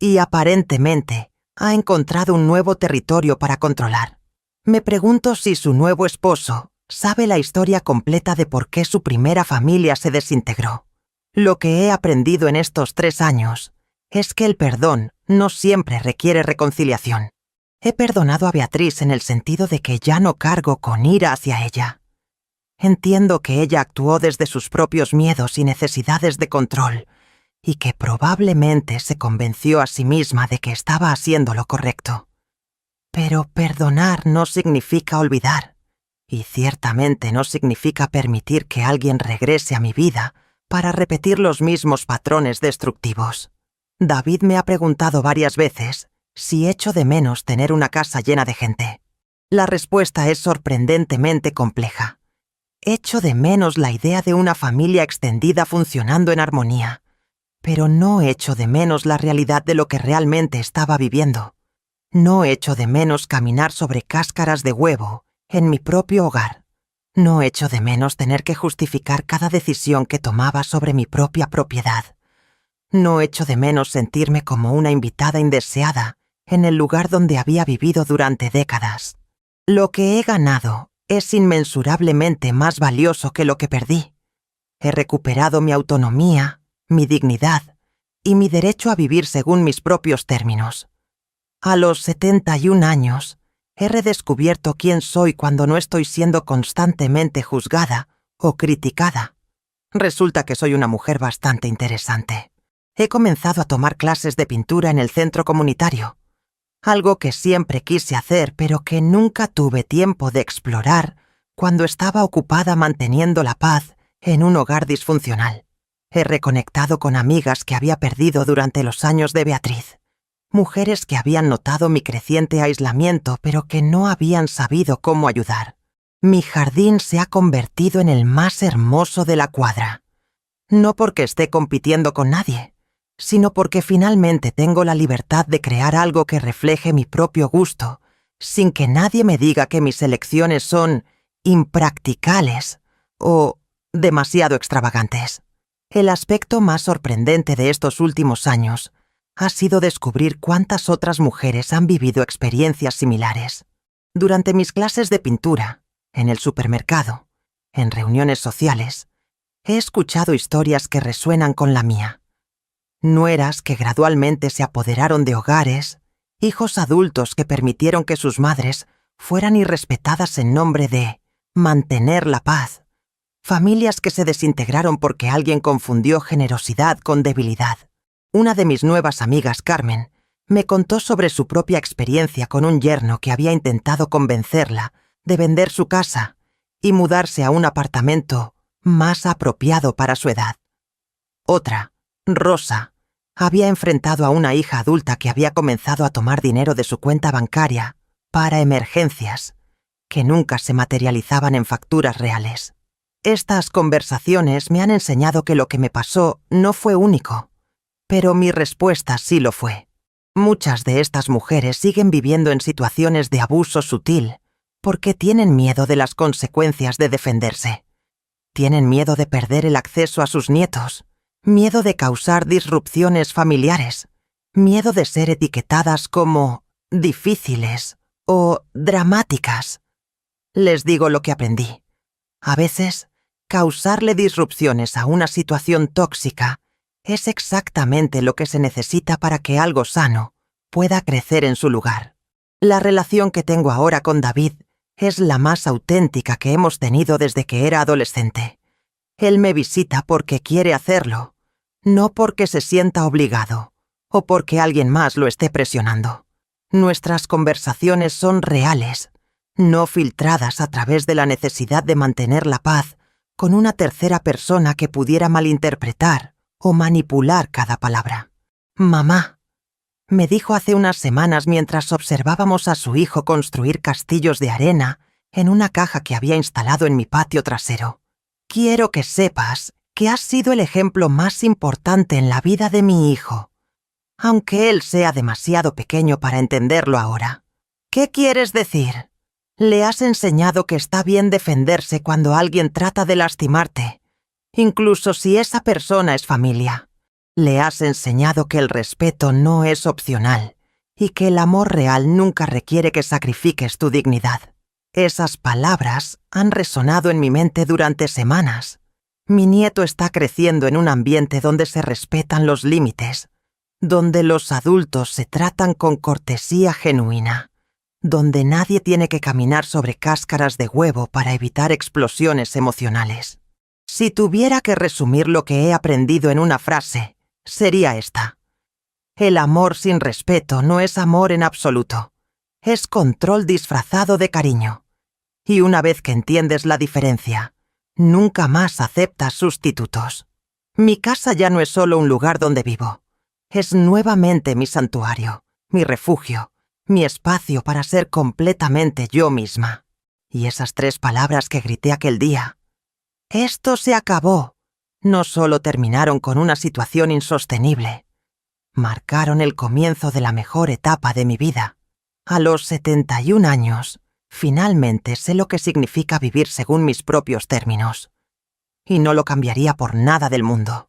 Y aparentemente ha encontrado un nuevo territorio para controlar. Me pregunto si su nuevo esposo sabe la historia completa de por qué su primera familia se desintegró. Lo que he aprendido en estos 3 años es que el perdón no siempre requiere reconciliación. He perdonado a Beatriz en el sentido de que ya no cargo con ira hacia ella. Entiendo que ella actuó desde sus propios miedos y necesidades de control, y que probablemente se convenció a sí misma de que estaba haciendo lo correcto. Pero perdonar no significa olvidar, y ciertamente no significa permitir que alguien regrese a mi vida para repetir los mismos patrones destructivos. David me ha preguntado varias veces si echo de menos tener una casa llena de gente. La respuesta es sorprendentemente compleja. Echo de menos la idea de una familia extendida funcionando en armonía, pero no echo de menos la realidad de lo que realmente estaba viviendo. No echo de menos caminar sobre cáscaras de huevo en mi propio hogar. No echo de menos tener que justificar cada decisión que tomaba sobre mi propia propiedad. No echo de menos sentirme como una invitada indeseada en el lugar donde había vivido durante décadas. Lo que he ganado es inmensurablemente más valioso que lo que perdí. He recuperado mi autonomía, mi dignidad y mi derecho a vivir según mis propios términos. A los 71 años, he redescubierto quién soy cuando no estoy siendo constantemente juzgada o criticada. Resulta que soy una mujer bastante interesante. He comenzado a tomar clases de pintura en el centro comunitario, algo que siempre quise hacer pero que nunca tuve tiempo de explorar cuando estaba ocupada manteniendo la paz en un hogar disfuncional. He reconectado con amigas que había perdido durante los años de Beatriz, mujeres que habían notado mi creciente aislamiento pero que no habían sabido cómo ayudar. Mi jardín se ha convertido en el más hermoso de la cuadra. No porque esté compitiendo con nadie, sino porque finalmente tengo la libertad de crear algo que refleje mi propio gusto, sin que nadie me diga que mis elecciones son impracticables o demasiado extravagantes. El aspecto más sorprendente de estos últimos años ha sido descubrir cuántas otras mujeres han vivido experiencias similares. Durante mis clases de pintura, en el supermercado, en reuniones sociales, he escuchado historias que resuenan con la mía. Nueras que gradualmente se apoderaron de hogares, hijos adultos que permitieron que sus madres fueran irrespetadas en nombre de mantener la paz, familias que se desintegraron porque alguien confundió generosidad con debilidad. Una de mis nuevas amigas, Carmen, me contó sobre su propia experiencia con un yerno que había intentado convencerla de vender su casa y mudarse a un apartamento más apropiado para su edad. Otra, Rosa, había enfrentado a una hija adulta que había comenzado a tomar dinero de su cuenta bancaria para emergencias, que nunca se materializaban en facturas reales. Estas conversaciones me han enseñado que lo que me pasó no fue único, pero mi respuesta sí lo fue. Muchas de estas mujeres siguen viviendo en situaciones de abuso sutil porque tienen miedo de las consecuencias de defenderse. Tienen miedo de perder el acceso a sus nietos, miedo de causar disrupciones familiares, miedo de ser etiquetadas como difíciles o dramáticas. Les digo lo que aprendí. A veces, causarle disrupciones a una situación tóxica es exactamente lo que se necesita para que algo sano pueda crecer en su lugar. La relación que tengo ahora con David es la más auténtica que hemos tenido desde que era adolescente. Él me visita porque quiere hacerlo, no porque se sienta obligado o porque alguien más lo esté presionando. Nuestras conversaciones son reales, no filtradas a través de la necesidad de mantener la paz con una tercera persona que pudiera malinterpretar o manipular cada palabra. Mamá, me dijo hace unas semanas mientras observábamos a su hijo construir castillos de arena en una caja que había instalado en mi patio trasero. Quiero que sepas que has sido el ejemplo más importante en la vida de mi hijo, aunque él sea demasiado pequeño para entenderlo ahora. ¿Qué quieres decir? Le has enseñado que está bien defenderse cuando alguien trata de lastimarte, incluso si esa persona es familia. Le has enseñado que el respeto no es opcional y que el amor real nunca requiere que sacrifiques tu dignidad. Esas palabras han resonado en mi mente durante semanas. Mi nieto está creciendo en un ambiente donde se respetan los límites, donde los adultos se tratan con cortesía genuina, donde nadie tiene que caminar sobre cáscaras de huevo para evitar explosiones emocionales. Si tuviera que resumir lo que he aprendido en una frase, sería esta: el amor sin respeto no es amor en absoluto, es control disfrazado de cariño. Y una vez que entiendes la diferencia, nunca más aceptas sustitutos. Mi casa ya no es solo un lugar donde vivo, es nuevamente mi santuario, mi refugio, mi espacio para ser completamente yo misma. Y esas 3 palabras que grité aquel día, esto se acabó, no solo terminaron con una situación insostenible, marcaron el comienzo de la mejor etapa de mi vida. A los 71 años, finalmente sé lo que significa vivir según mis propios términos. Y no lo cambiaría por nada del mundo.